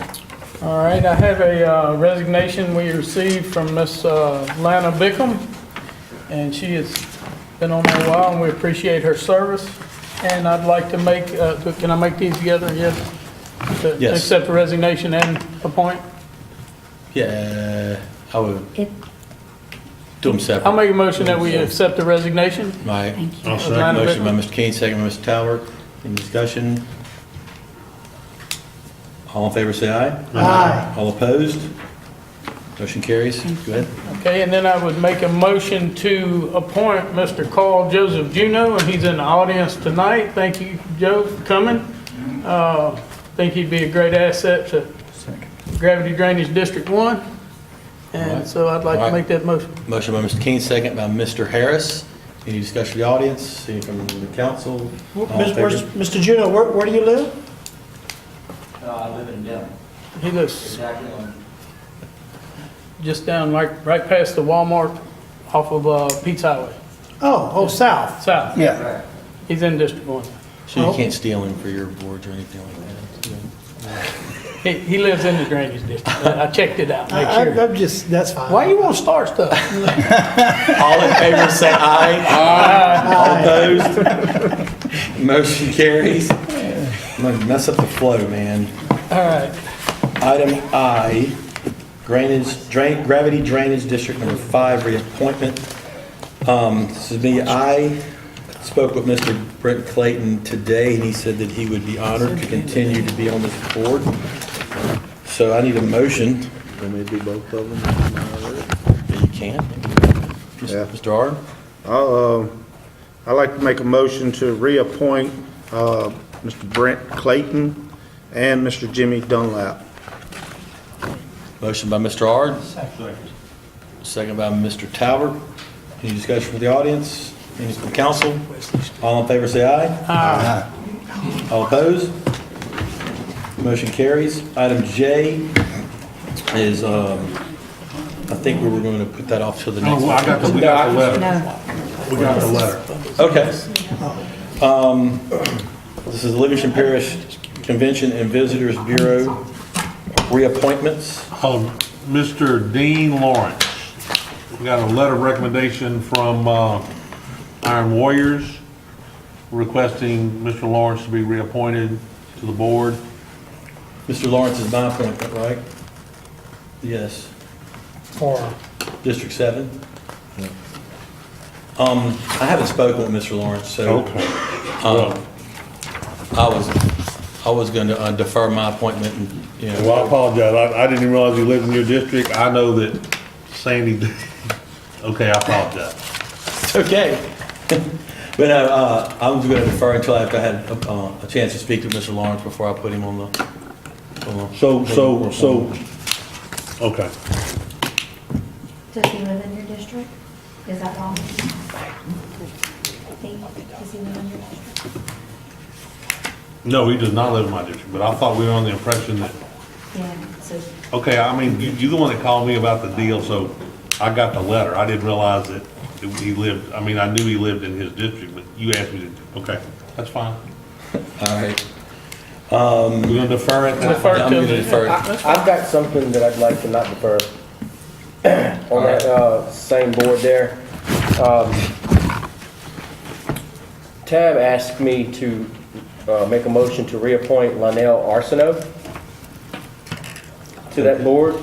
All right, I have a resignation we received from Miss Lana Bickham, and she has been on there a while, and we appreciate her service. And I'd like to make, can I make these together? Yes? Yes. Accept the resignation and appoint? Yeah, I would do them separate. I'll make a motion that we accept the resignation. Right. I'll of second. Lana Motion by Bickham. Mr. King, second by Mr. Talbot. Any discussion? All in favor say aye. Aye. All opposed? Motion carries. Go ahead. Okay, and then I would make a motion to appoint Mr. Carl Joseph Juneau, and he's in the audience tonight. Thank you, Joe, for coming. Think he'd be a great asset to Gravity Drainage District 1. All And right. so I'd like All to right. make that motion. Motion by Mr. King, second by Mr. Harris. Any discussion from the audience? Any from the council? All in favor? Mr. Juno, where do you live? I live in Denver. He lives Exactly on. just down right past the Walmart off of Pete's Highway, Oh, south. south. Yeah. He's in District 1. So you can't steal him for your boards or anything like that? He lives in the drainage district. I checked it out, make sure. I'm just, that's fine. Why you want to start stuff? All in favor say aye. All opposed? Motion carries. I'm gonna mess up the flow, man. All right. Item I, Gravity Drainage District number 5, reappointment. This is me. I spoke with Mr. Brent Clayton today, and he said that he would be honored to continue to be on this board. So I need a motion. Let me do both of them. You can. Yeah. Mr. Ard? I'd like to make a motion to reappoint Mr. Brent Clayton and Mr. Jimmy Dunlap. Motion by Mr. Ard. Second by Mr. Talbot. Any discussion with the audience? Any from council? All in favor say aye. Aye. All opposed? Motion carries. Item J is, I think we were going to put that off till the next. Oh, I got the letter. No. We got the letter. Okay. This is Livingston Parish Convention and Visitors Bureau reappointments. Mr. Dean Lawrence, we got a letter of recommendation from Iron Warriors requesting Mr. Lawrence to be reappointed to the board. Mr. Lawrence is my appointment, right? Yes. For District 7? I haven't spoken with Mr. Lawrence, so. I was going to defer my appointment and, you know. Well, I apologize. I didn't even realize he lived in your district. I know that Sandy, okay, I apologize. It's okay. But I was going to defer until after I had a chance to speak to Mr. Lawrence before I put him on the. Okay. Does he live in your district? Is that wrong? Does he live in your district? No, he does not live in my district, but I thought we were on the impression that, Yeah, so okay, I mean, you're the one that called me about the deal, so I got the letter. I didn't realize that he lived, I mean, I knew he lived in his district, but you asked me to, okay, that's fine. All right. We're gonna defer it? Defer I'm to going to defer. I've got something that I'd like to not defer on that same board there. Tab asked me to make a motion to reappoint Lionel Arsenault to that board.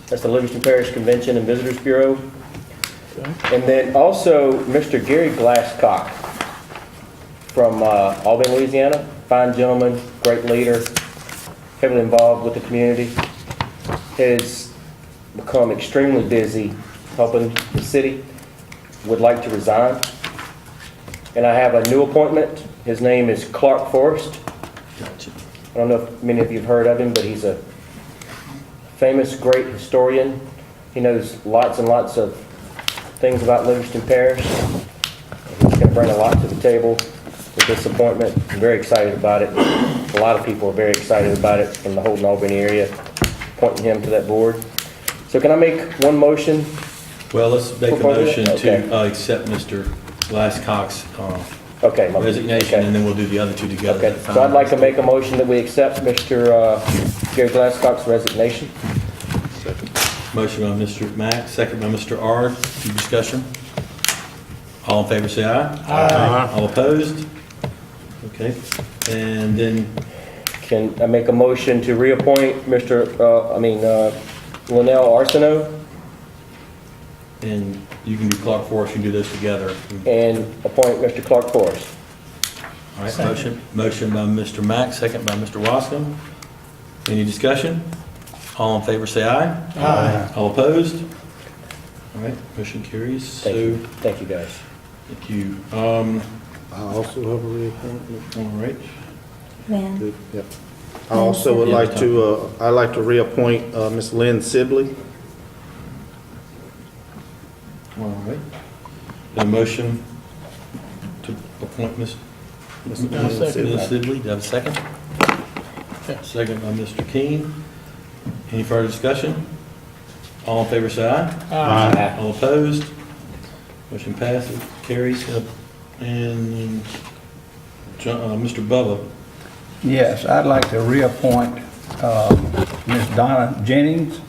That's the Livingston Parish Convention and Visitors Bureau. And then also Mr. Gary Glasscock from Albany, Louisiana. Fine gentleman, great leader, heavily involved with the community. Has become extremely busy helping the city. Would like to resign. And I have a new appointment. His name is Clark Forrest. I don't know if many of you have heard of him, but he's a famous, great historian. He knows lots and lots of things about Livingston Parish. He's going to bring a lot to the table with this appointment. I'm very excited about it. A lot of people are very excited about it from the Holden Albany area, appointing him to that board. So can I make one motion? Well, let's make a motion Okay. to accept Mr. Glasscock's Okay. resignation, Okay. and then we'll do the other two together. Okay, so I'd like to make a motion that we accept Mr. Gary Glasscock's resignation. Motion by Mr. Mack, second by Mr. Ard. Any discussion? All in favor, say aye. Aye. All opposed? Okay, and then Can I make a motion to reappoint Lionel Arsenault and you can do Clark Forrest, you can do those together. and appoint Mr. Clark Forrest? All right, motion by Mr. Mack, second by Mr. Wascom. Any discussion? All in favor, say aye. Aye. All opposed? All right, motion carries. Thank you. Thank you, guys. Thank you. I also have a reappointment. All right. Lynn. Good, yep. I also would like to, I'd like to reappoint Ms. Lynn Sibley. All right. A motion to appoint Ms. Lynn Sibley. Sibley. Do I have a second? Second by Mr. King. Any further discussion? All in favor, say aye. Aye. All opposed? Motion passes, carries. And Mr. Bubba. Yes, I'd like to reappoint Ms. Donna Jennings.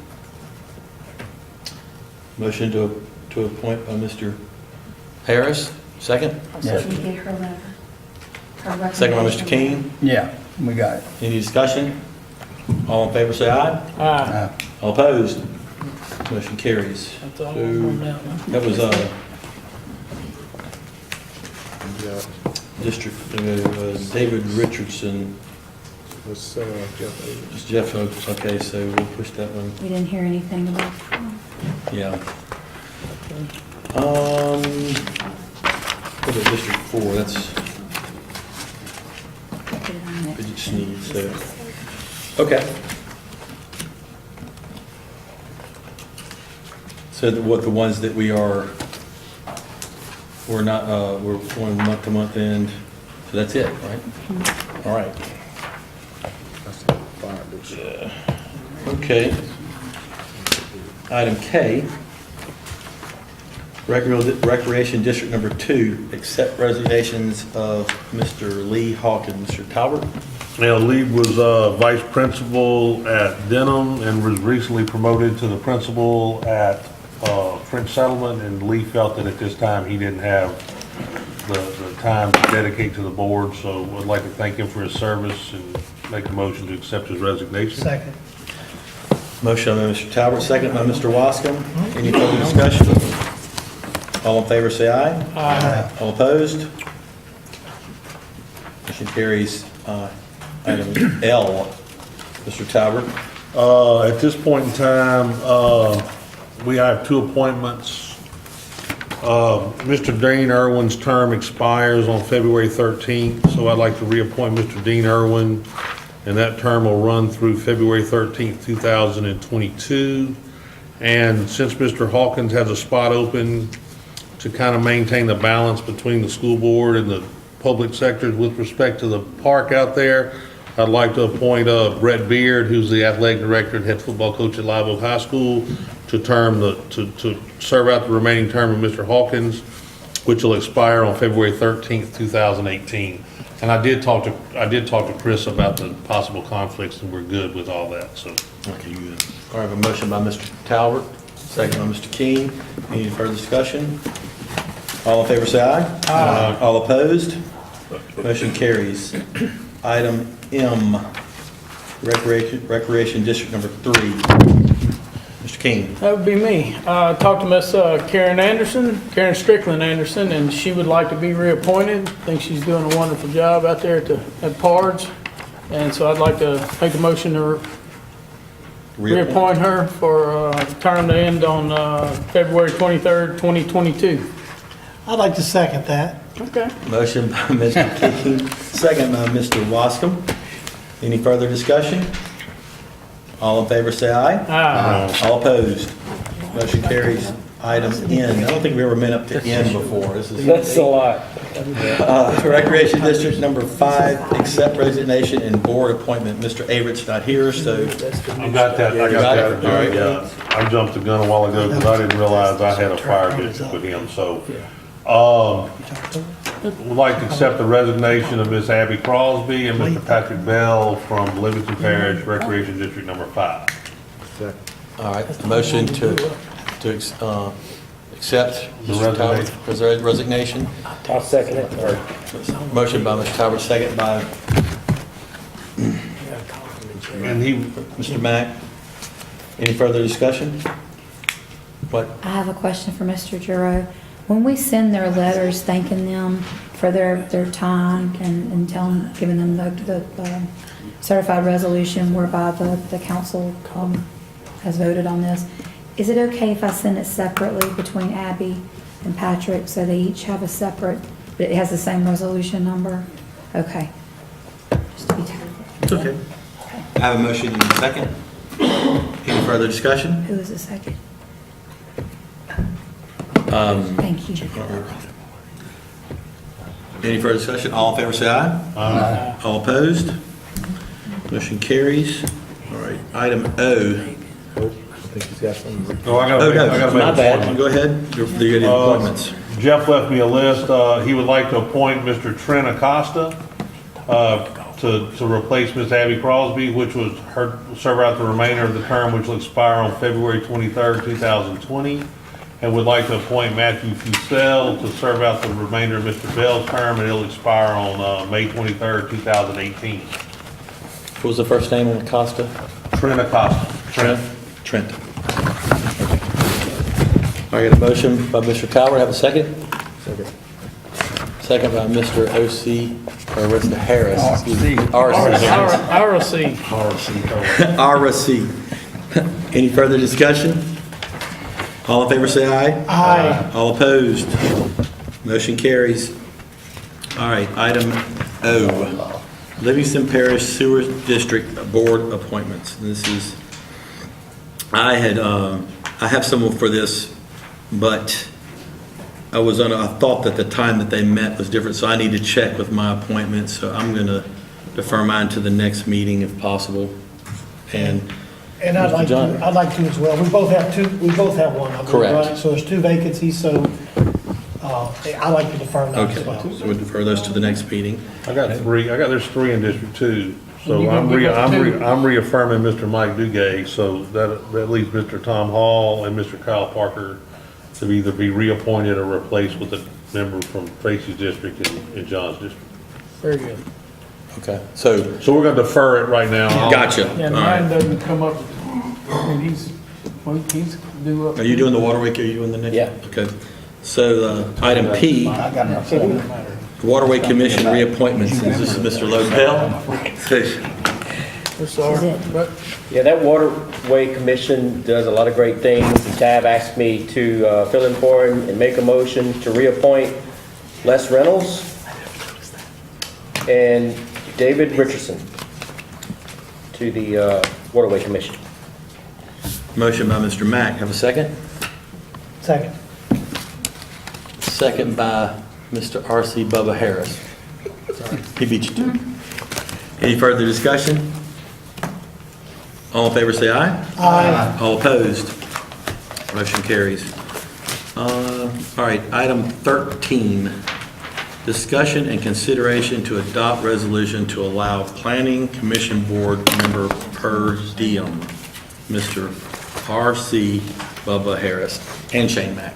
Motion to appoint by Mr. Harris. Second? Yes. So you get her letter. Her Second by Mr. recommendation. King. Yeah, we got it. Any discussion? All in favor, say aye. Aye. All opposed? Motion carries. That's all So, on that one. that was Yeah, District, David Richardson. was Jeff Davis. It's Jeff Oaks. Okay, so we'll push that one. We didn't hear anything about. Yeah. What about District 4? That's Put it on next. Bridget Sneed, so. Okay. So what the ones that we're not, we're going month to month end, so that's it, right? All right. Okay. Item K, Recreation District Number 2, accept resignations of Mr. Lee Hawkins. Mr. Talbot? Now, Lee was vice principal at Denham and was recently promoted to the principal at French Settlement, and Lee felt that at this time he didn't have the time to dedicate to the board, so I'd like to thank him for his service and make a motion to accept his resignation. Second. Motion by Mr. Talbot, second by Mr. Wascom. Any further discussion? All in favor, say aye. Aye. All opposed? Motion carries. Item L, Mr. Talbot. At this point in time, we have two appointments. Mr. Dean Irwin's term expires on February 13th, so I'd like to reappoint Mr. Dean Irwin, and that term will run through February 13th, 2022. And since Mr. Hawkins has a spot open to kind of maintain the balance between the school board and the public sectors with respect to the park out there, I'd like to appoint Brett Beard, who's the athletic director and head football coach at Live Oak High School, to serve out the remaining term of Mr. Hawkins, which will expire on February 13th, 2018. And I did talk to Chris about the possible conflicts, and we're good with all that, so. Okay, good. All right, I have a motion by Mr. Talbot, second by Mr. King. Any further discussion? All in favor, say aye. Aye. All opposed? Motion carries. Item M, Recreation District Number 3. Mr. King. That would be me. Talked to Miss Karen Strickland Anderson, and she would like to be reappointed. Think she's doing a wonderful job out there at PARDS. And so I'd like to make a motion to reappoint her for a term to end on February 23rd, 2022. I'd like to second that. Okay. Motion by Mr. King, second by Mr. Wascom. Any further discussion? All in favor, say aye. Aye. All opposed? Motion carries. Item N. I don't think we ever met up to N before. That's a lot. Recreation District Number 5, accept resignation and board appointment. Mr. Averett's not here, so. I got that. All right. Yeah, I jumped the gun a while ago because I didn't realize I had a prior district with him, so. Would like to accept the resignation of Miss Abby Crosby and Mr. Patrick Bell from Livingston Parish Recreation District Number 5. All right, motion to accept The Mr. Talbert's resignation. I'll second it. Motion by Mr. Talbert, second by And he, Mr. Mack. Any further discussion? What? I have a question for Mr. Giroux. When we send their letters thanking them for their time and giving them the certified resolution whereby the council has voted on this, is it okay if I send it separately between Abby and Patrick so they each have a separate, but it has the same resolution number? Okay. Just to be careful. It's okay. I have a motion in a second. Any further discussion? Who is the second? Thank you. Any further discussion? All in favor, say aye. Aye. All opposed? Motion carries. All right, item O. oh, I gotta make My a bad. appointment. Go ahead. You're the appointments. Jeff left me a list. He would like to appoint Mr. Trent Acosta to replace Miss Abby Crosby, which was her serve out the remainder of the term, which will expire on February 23rd, 2020. And would like to appoint Matthew Fusel to serve out the remainder of Mr. Bell's term, and it'll expire on May 23rd, 2018. What was the first name on Acosta? Trent Acosta. Trent. I got a motion by Mr. Talbert. Have a second? Second by Mr. O.C., or Mr. Harris. R.C. Any further discussion? All in favor, say aye. Aye. All opposed? Motion carries. All right, item O, Livingston Parish Sewer District Board appointments. This is, I have someone for this, but I thought that the time that they met was different, so I need to check with my appointments, so I'm gonna defer mine to the next meeting if possible. And I'd like to as well. We both have one. I believe, Correct. right? So there's two vacancies, so I'd like to defer that as okay, well. so we'll defer those to the next meeting. There's three in District 2. So You gonna give us two? I'm reaffirming Mr. Mike Duguay, so that leaves Mr. Tom Hall and Mr. Kyle Parker to either be reappointed or replaced with a member from Tracy's district and John's district. Very good. Okay, so, So we're gonna defer it right now. gotcha. Yeah, All mine right. doesn't come up, and he's due up. Are you doing the waterway, are you doing the next? Yeah. Okay, so item P, I got enough for Waterway Commission reappointments. This is Mr. Lopel. We're sorry, but Yeah, that Waterway Commission does a lot of great things. Tab asked me to fill in for him and make a motion to reappoint Les Reynolds and David Richardson to the Waterway Commission. Motion by Mr. Mack. Have a second? Second. Second by Mr. R.C. Bubba Harris. He beat you to it. Any further discussion? All in favor, say aye. Aye. All opposed? Motion carries. All right, item 13, discussion and consideration to adopt resolution to allow planning commission board member per diem, Mr. R.C. Bubba Harris and Shane Mack.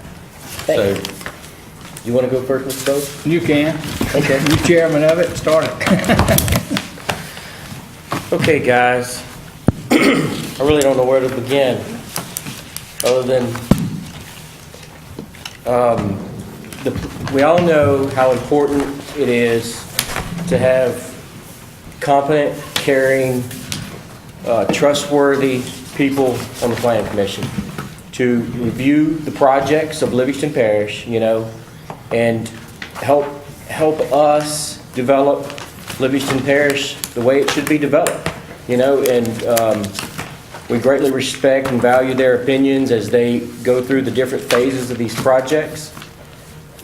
So You want to go first, Mr. Bowes? You can. Okay. You chairman of it, start it. Okay, guys. I really don't know where to begin, other than we all know how important it is to have competent, caring, trustworthy people on the planning commission to review the projects of Livingston Parish, and help us develop Livingston Parish the way it should be developed, and we greatly respect and value their opinions as they go through the different phases of these projects.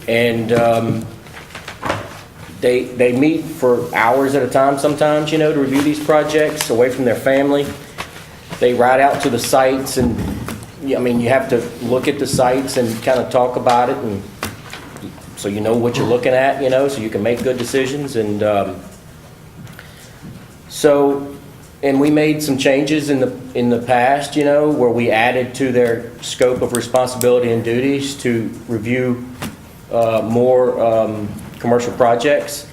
And they meet for hours at a time sometimes, to review these projects away from their family. They ride out to the sites, and you have to look at the sites and kind of talk about it, and so you know what you're looking at, so you can make good decisions. And and we made some changes in the past, where we added to their scope of responsibility and duties to review more commercial projects.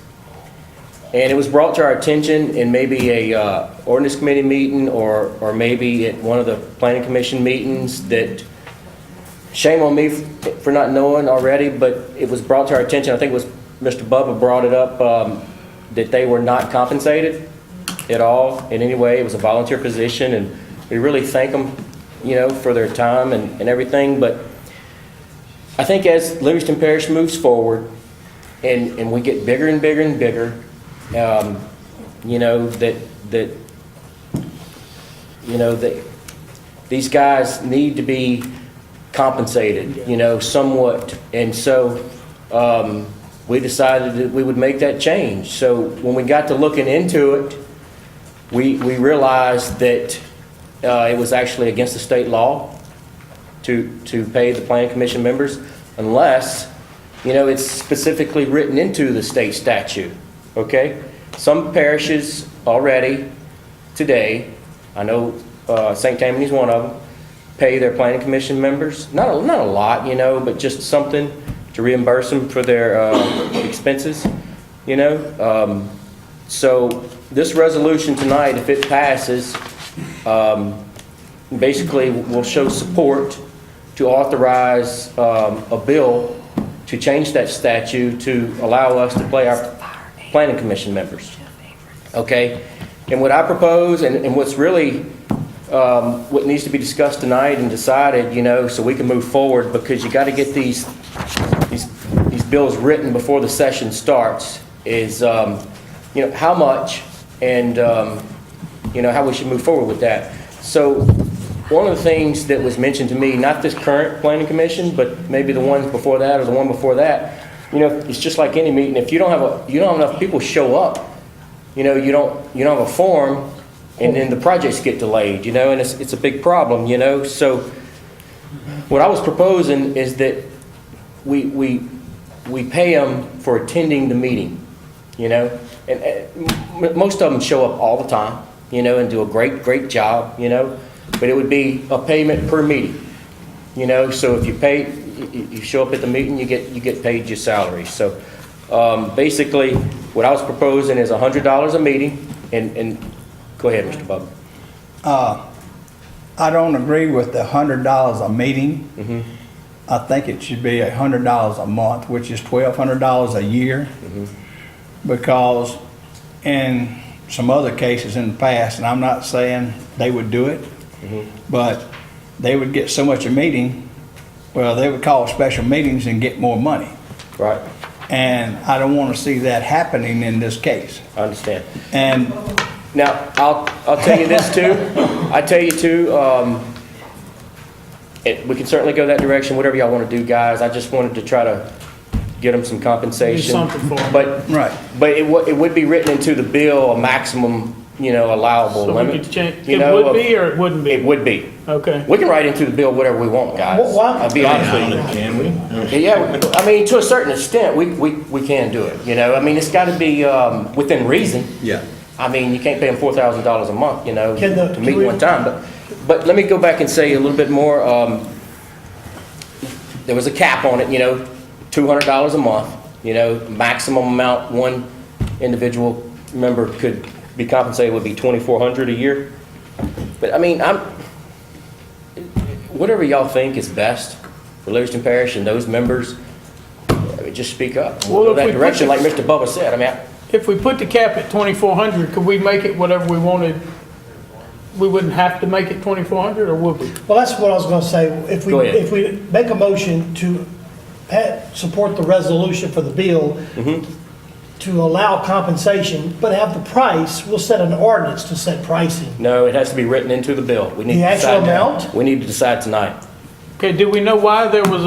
And it was brought to our attention in maybe a ordinance committee meeting or maybe at one of the planning commission meetings that, shame on me for not knowing already, but it was brought to our attention, I think it was Mr. Bubba brought it up, that they were not compensated at all in any way. It was a volunteer position, and we really thank them, for their time and everything. But I think as Livingston Parish moves forward and we get bigger and bigger and bigger, that these guys need to be compensated, somewhat. And so we decided that we would make that change. So when we got to looking into it, we realized that it was actually against the state law to pay the planning commission members unless, it's specifically written into the state statute, okay? Some parishes already today, I know St. Tammany's one of them, pay their planning commission members, not a lot, but just something to reimburse them for their expenses, so this resolution tonight, if it passes, basically will show support to authorize a bill to change that statute to allow us to pay our planning commission members. Okay? And what I propose, and what's really what needs to be discussed tonight and decided, so we can move forward, because you got to get these bills written before the session starts, is how much and how we should move forward with that. So one of the things that was mentioned to me, not this current planning commission, but maybe the ones before that or the one before that, it's just like any meeting. If you don't have enough people show up, you don't have a forum, and then the projects get delayed, and it's a big problem, So what I was proposing is that we pay them for attending the meeting, and most of them show up all the time, and do a great job, but it would be a payment per meeting, so if you show up at the meeting, you get paid your salary. So basically what I was proposing is $100 a meeting, and go ahead, Mr. Bubba. I don't agree with the $100 a meeting. Mm-hmm. I think it should be $100 a month, which is $1,200 a year. Mm-hmm. Because in some other cases in the past, and I'm not saying they would do it, but they would get so much a meeting, well, they would call special meetings and get more money. Right. And I don't want to see that happening in this case. I understand. And now, I'll tell you this too. I tell you too, we can certainly go that direction, whatever y'all want to do, guys. I just wanted to try to get them some compensation. Do something for them. But it would be written into the bill, a maximum, allowable So limit. we could change, it would be or it wouldn't be? It would be. Okay. We can write into the bill whatever we want, guys. I'll be honest with you. Can we? Yeah, I mean, to a certain extent, we can do it, I mean, it's got to be within reason. Yeah. I mean, you can't pay them $4,000 a month, to meet we- one time. But let me go back and say a little bit more. There was a cap on it, $200 a month, maximum amount one individual member could be compensated would be $2,400 a year. But I mean, whatever y'all think is best for Livingston Parish and those members, just speak up. Well, Go if that we put direction, the- like Mr. Bubba said. I mean, If we put the cap at 2,400, could we make it whatever we wanted? We wouldn't have to make it 2,400, or would we? Well, that's what I was gonna say. Go ahead. If we make a motion to support the resolution for the bill, to allow compensation, but have the price, we'll set an ordinance to set pricing. no, it has to be written into the bill. We need The to actual decide now. amount? We need to decide tonight. Okay, do we know why there was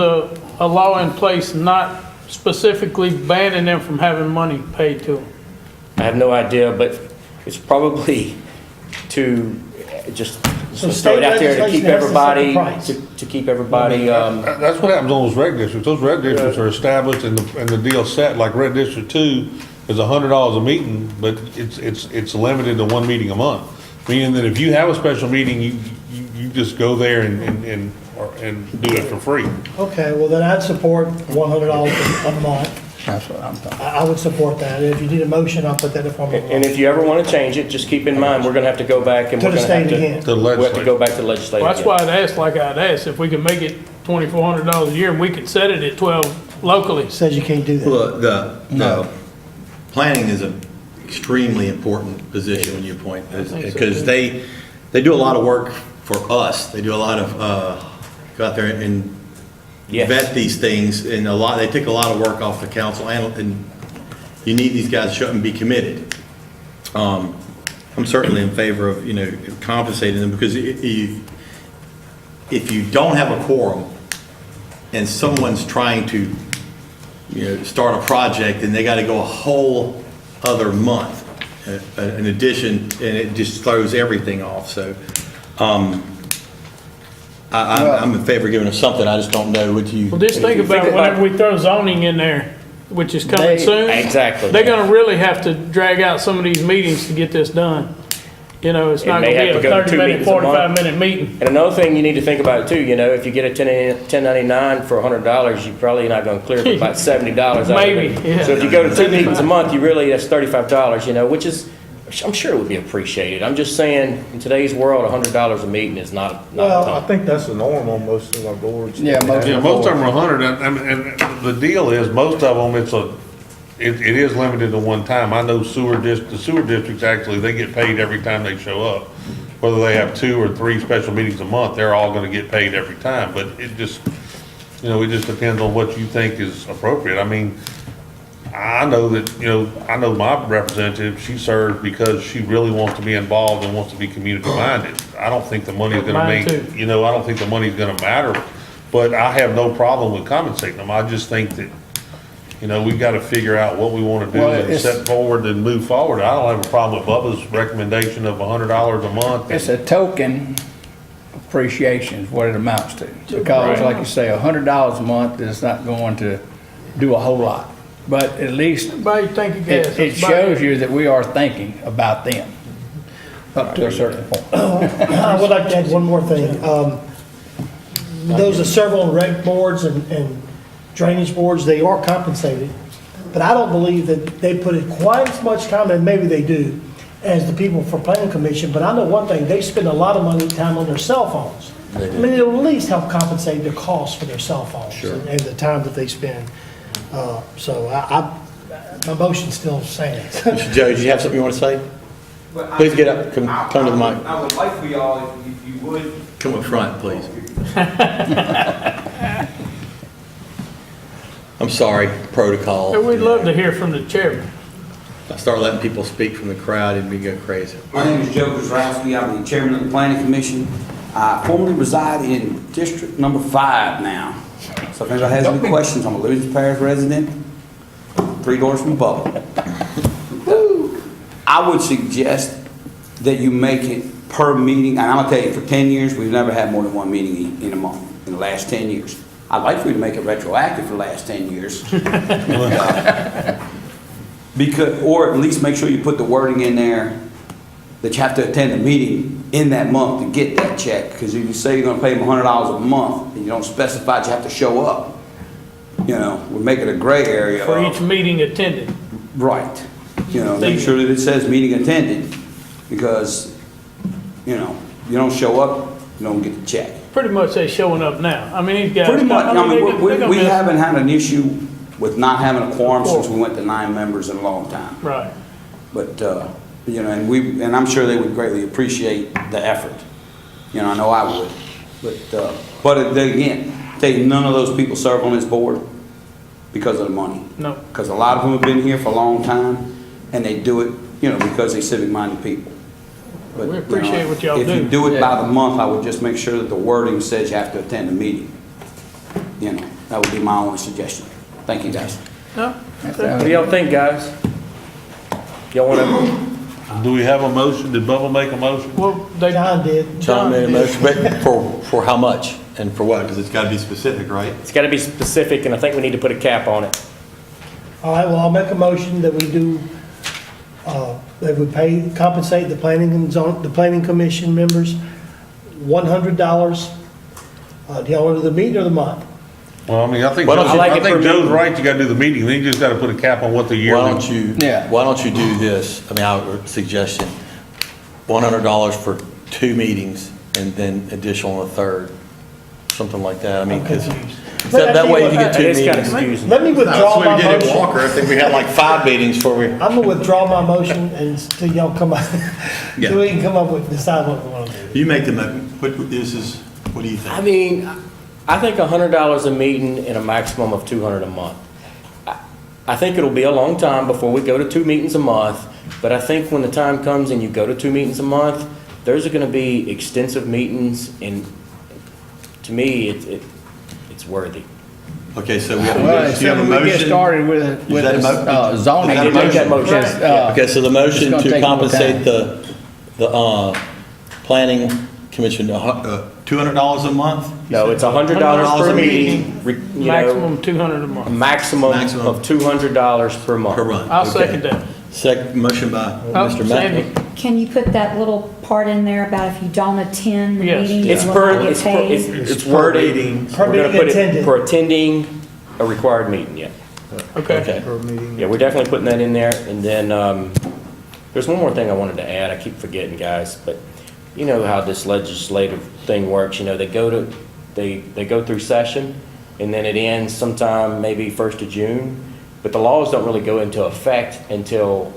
a law in place not specifically banning them from having money paid to them? I have no idea, but it's probably to just So throw it out there to keep state legislation has to set the everybody, price. to keep everybody, That's what happens on those rec districts. Those rec districts are established and the deal's set, like Red District 2 is $100 a meeting, but it's limited to one meeting a month. Meaning that if you have a special meeting, you just go there and do it for free. Okay, well then I'd support $100 a month. That's what I'm talking. I would support that. If you need a motion, I'll put that in form of a and motion. if you ever want to change it, just keep in mind, we're going to have to go back and To we're the going to have state again. To to, we have to legislate. go back to the legislature. Well, that's again. why I'd asked like I'd asked, if we could make it $2,400 a year and we could set it at 12 locally. Says you can't do that. Well, the planning is an extremely important position when you appoint, because they do a lot of work for us. They do a lot of, go out there and Yes. vet these things, and they take a lot of work off the council, and you need these guys to show up and be committed. I'm certainly in favor of, compensating them, because if you don't have a quorum and someone's trying to, start a project, and they got to go a whole other month in addition, and it just throws everything off. So I'm in favor of giving them something. I just don't know what you. Well, just think about whenever we throw zoning in there, which is coming soon. Exactly. They're gonna really have to drag out some of these meetings to get this done. It's not may gonna have be to a go to 2 30-minute, meetings a month. 45-minute meeting. And another thing you need to think about too, if you get a 1099 for $100, you're probably not going to clear for about $70 out of it. Maybe, yeah. So if you go to 2 meetings a month, that's $35, which is, I'm sure it would be appreciated. I'm just saying, in today's world, $100 a meeting is not a Well, I ton. think that's the norm on most of our boards. Yeah, most Yeah, most of them are 100, and the deal is, most of them, it is limited to one time. I know the sewer districts, actually, they get paid every time they show up. Whether they have 2 or 3 special meetings a month, they're all gonna get paid every time, but it just depends on what you think is appropriate. I mean, I know that, I know my representative, she serves because she really wants to be involved and wants to be community minded. I don't think the money's gonna Mine make, too. I don't think the money's gonna matter, but I have no problem with compensating them. I just think that, we've gotta figure out what we wanna do Well, and it's- set forward and move forward. I don't have a problem with Bubba's recommendation of $100 a month. It's a token appreciation is what it amounts to. Because like you say, $100 a month is not going to do a whole lot. But at least Buy your tank of gas. it shows you that we are thinking about them up to a certain point. I would like to add one more thing. Those are several rec boards and drainage boards, they are compensated, but I don't believe that they put in quite as much time, and maybe they do, as the people for planning commission, but I know one thing, they spend a lot of money, time on their cell phones. I mean, it'll at least help compensate the cost for their cell phones and the time that they spend. So my motion still stands. Mr. Joe, did you have something you want to say? Please get up, come to the mic. I would like for y'all, if you would. Come up front, please. I'm sorry, protocol. We'd love to hear from the chairman. I start letting people speak from the crowd and we go crazy. My name is Joe Kozrowski. I'm the chairman of the planning commission. I formerly reside in District Number 5 now. So if anybody has any questions, I'm a Livingston Parish resident, 3 doors from Bubba. I would suggest that you make it per meeting, and I'm gonna tell you, for 10 years, we've never had more than 1 meeting in a month, in the last 10 years. I'd like for you to make it retroactive for the last 10 years. Because, or at least make sure you put the wording in there that you have to attend a meeting in that month to get that check. Because if you say you're gonna pay them $100 a month, and you don't specify that you have to show up, we make it a gray area. For each meeting attended. Right. Make sure that it says meeting attended, because, you don't show up, you don't get the check. Pretty much they showing up now. I mean, these guys. Pretty much, they gonna we miss- haven't had an issue with not having a quorum since we went to 9 members in a long time. Right. But, and I'm sure they would greatly appreciate the effort. I know I would. But again, tell you, none of those people serve on this board because of the money. No. Because a lot of them have been here for a long time, and they do it, because they're civic-minded people. But, We appreciate what y'all If you do. do it by the month, I would just make sure that the wording says you have to attend a meeting. That would be my only suggestion. Thank you, guys. No? What do y'all think, guys? Y'all want to? Do we have a motion? Did Bubba make a motion? Well, they. John did. John made a motion, but for how much and for what? Because it's got to be specific, right? It's got to be specific, and I think we need to put a cap on it. All right, well, I'll make a motion that we do, that we compensate the planning commission members $100. Do y'all want to do the meeting or the month? Well, I think, Well, I like it for Joe's me. right, you gotta do the meeting, then you just gotta put a cap on what the yearly. Why don't you do this? our suggestion, $100 for 2 meetings and then additional a third, something like that. because that way you get 2 It's kind of meetings. confusing. Let me withdraw my motion. Walker. I think we had like 5 meetings before we. I'm gonna withdraw my motion until y'all come up, so we can come up with, decide what we want to do. You make the, what do you think? I mean, I think $100 a meeting and a maximum of $200 a month. I think it'll be a long time before we go to 2 meetings a month, but I think when the time comes and you go to 2 meetings a month, those are going to be extensive meetings, and to me, it's worthy. Okay, so we have a Well, motion. You have a we get motion? started with that a mo- zoning. is that a I did make that motion. Yeah. Okay, so the It's motion gonna to take more compensate time. the planning commission, $200 a month? No, it's $100 per meeting, Maximum 200 a a month. maximum Maximum. of $200 per month. Per run. I'll Okay. second that. Motion by Oh, Mr. Sandy. Matt. Can you put that little part in there about if you don't attend the Yes. meeting, It's you will per, not get it's per, paid? it's worded. Per We're gonna meeting put it attended. for attending a required meeting, yeah. Okay. Yeah, we're definitely putting that in there, and then, there's one more thing I wanted to add, I keep forgetting, guys, but you know how this legislative thing works, they go through session, and then it ends sometime maybe 1st of June, but the laws don't really go into effect until,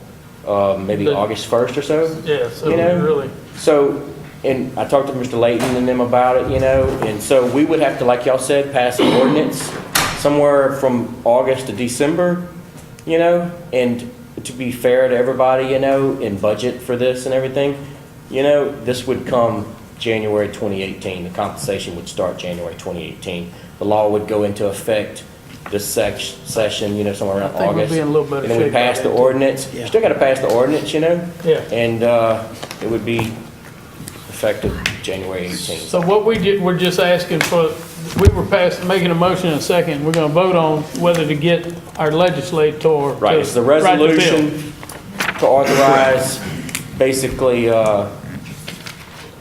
maybe August 1st or so. Yeah, so You know? really. So, and I talked to Mr. Layton and them about it, and so we would have to, like y'all said, pass an ordinance somewhere from August to December, and to be fair to everybody, and budget for this and everything, this would come January 2018. The compensation would start January 2018. The law would go into effect this session, somewhere around I think we'll August. be in a little better And then we shape by pass the then, too. ordinance. Still gotta pass the ordinance, Yeah. and it would be effective January 18th. So what we're just asking for, we were making a motion in a second. We're gonna vote on whether to get our legislator. Right, it's the resolution to authorize, basically,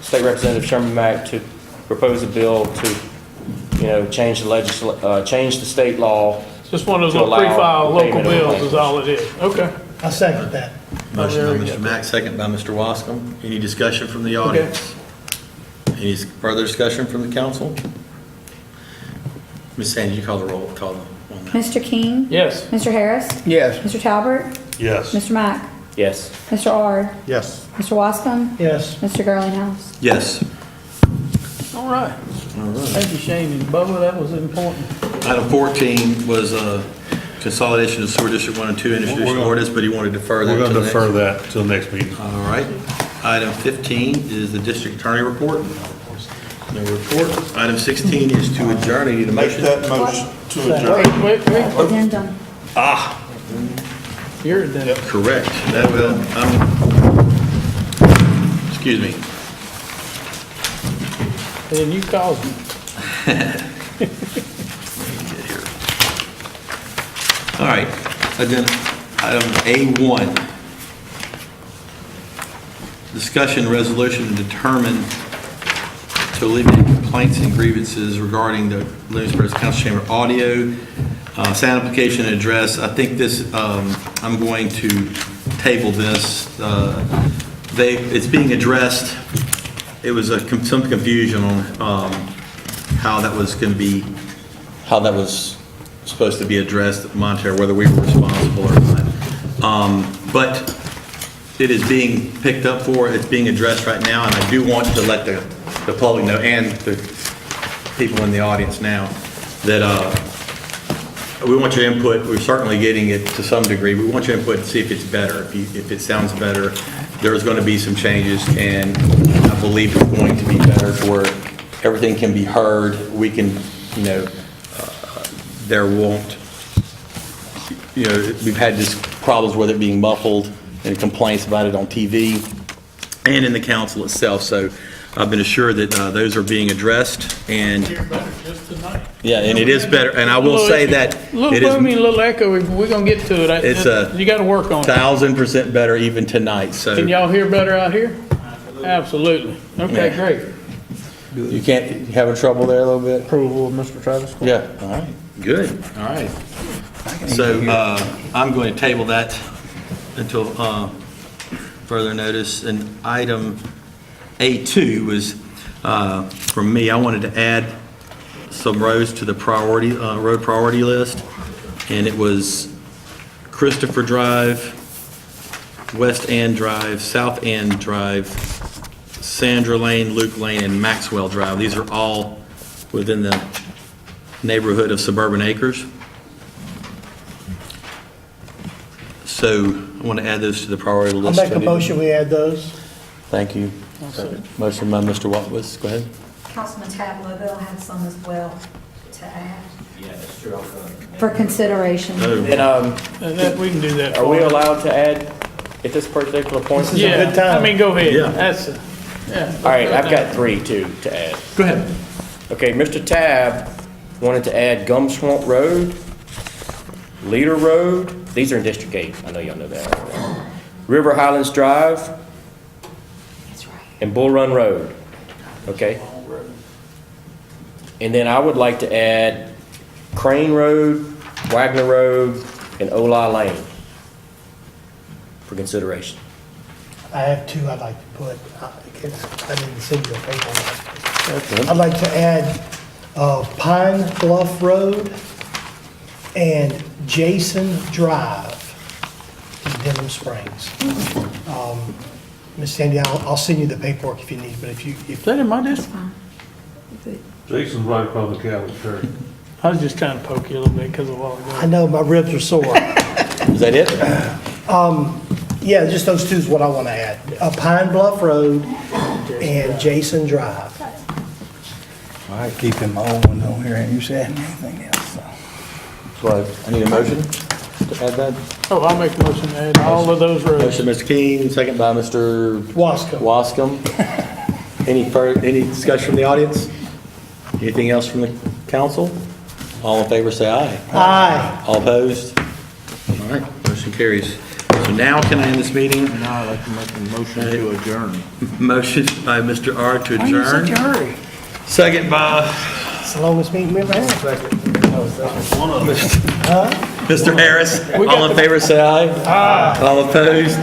State Representative Sherman Mack to propose a bill to, change the state law. Just one of those to little allow pre-file the local payment of bills claims. is all it is. Okay. I second that. Motion by very Mr. good. Mack, second by Mr. Wascom. Any discussion from the audience? Any further discussion from the council? Ms. Sandy, you call the roll, on that. Mr. King? Yes. Mr. Harris? Yes. Mr. Talbert? Yes. Mr. Mack? Yes. Mr. Ard? Yes. Mr. Wascom? Yes. Mr. Girlinghouse? Yes. All right. Thank you, Shane and Bubba. That was important. Item 14 was consolidation of sewer district 1 and 2 introducing ordinance, but he wanted to defer that. We're to gonna the defer next- that till next meeting. All right. Item 15 is the district attorney report. No report. Item 16 is to adjourn. I need a motion. motion to adjourn. Wait. Addendum. You're the, Correct. That will, excuse me. and you caused me. Get here. All right. Item A1. Discussion resolution to determine to alleviate complaints and grievances regarding the Livingston Parish Council Chamber audio sign application and address. I think this, I'm going to table this. It's being addressed. It was some confusion on how that was going to be, how that was supposed to be addressed at Monterey, whether we were responsible or not. But it is being picked up for, it's being addressed right now, and I do want to let the public know, and the people in the audience now, that we want your input. We're certainly getting it to some degree. We want your input to see if it's better, if it sounds better. There's going to be some changes, and I believe it's going to be better to where everything can be heard. We can, there won't, we've had just problems with it being muffled and complaints about it on TV and in the council itself. So I've been assured that those are being addressed, and yeah, and it is better. And I will say that a little booming, a little echo. We're gonna get to it. It's you got to work on it. 1,000% better even tonight. So Can y'all hear better out here? Absolutely. Okay, Yeah. great. you can't, you having trouble there a little bit? Approval of Mr. Travis? Yeah. All right. Good. All right. So I'm going to table that until further notice. And item A2 was from me. I wanted to add some roads to the priority road priority list, and it was Christopher Drive, West End Drive, South End Drive, Sandra Lane, Luke Lane, and Maxwell Drive. These are all within the neighborhood of Suburban Acres. So I want to add those to the priority I'll list. make a motion, we add those. Thank you. Motion by Mr. Watwitz. Go ahead. Councilman Tableau had some as well to add Yeah, that's true. for consideration. That, we can do that. Are we allowed to add at this particular point? This is a good time. I mean, go ahead. Yeah. Yeah. All right, I've got three, too, to add. Go ahead. Okay, Mr. Tab wanted to add Gum Swamp Road, Leader Road, these are in District 8, I know y'all know that. River Highlands Drive, and Bull Run Road, okay? And then I would like to add Crane Road, Wagner Road, and Ola Lane for consideration. I have two I'd like to put, I didn't send you a paper. I'd like to add Pine Bluff Road and Jason Drive in Denham Springs. Ms. Sandy, I'll send you the paperwork if you need, but if you, Is that in my district? Jason's right across the Catholic Church. I was just trying to poke you a little bit because a while ago. I know my ribs are sore. Is that it? Yeah, just those two is what I want to add. Pine Bluff Road and Jason Drive. I keep him on, don't hear him say anything else. So I need a motion to add that. Oh, I'll make a motion to add all of those roads. Motion, Mr. King, second by Mr. Wascom. Any discussion from the audience? Anything else from the council? All in favor, say aye. Aye. All opposed? All right, motion carries. So now can I end this meeting? Now I'd like to make a motion to adjourn. Motion by Mr. R to Why you such a adjourn. hurry? Second by It's the longest meeting we ever had. Mr. Harris. All in favor, say aye. Aye. All opposed?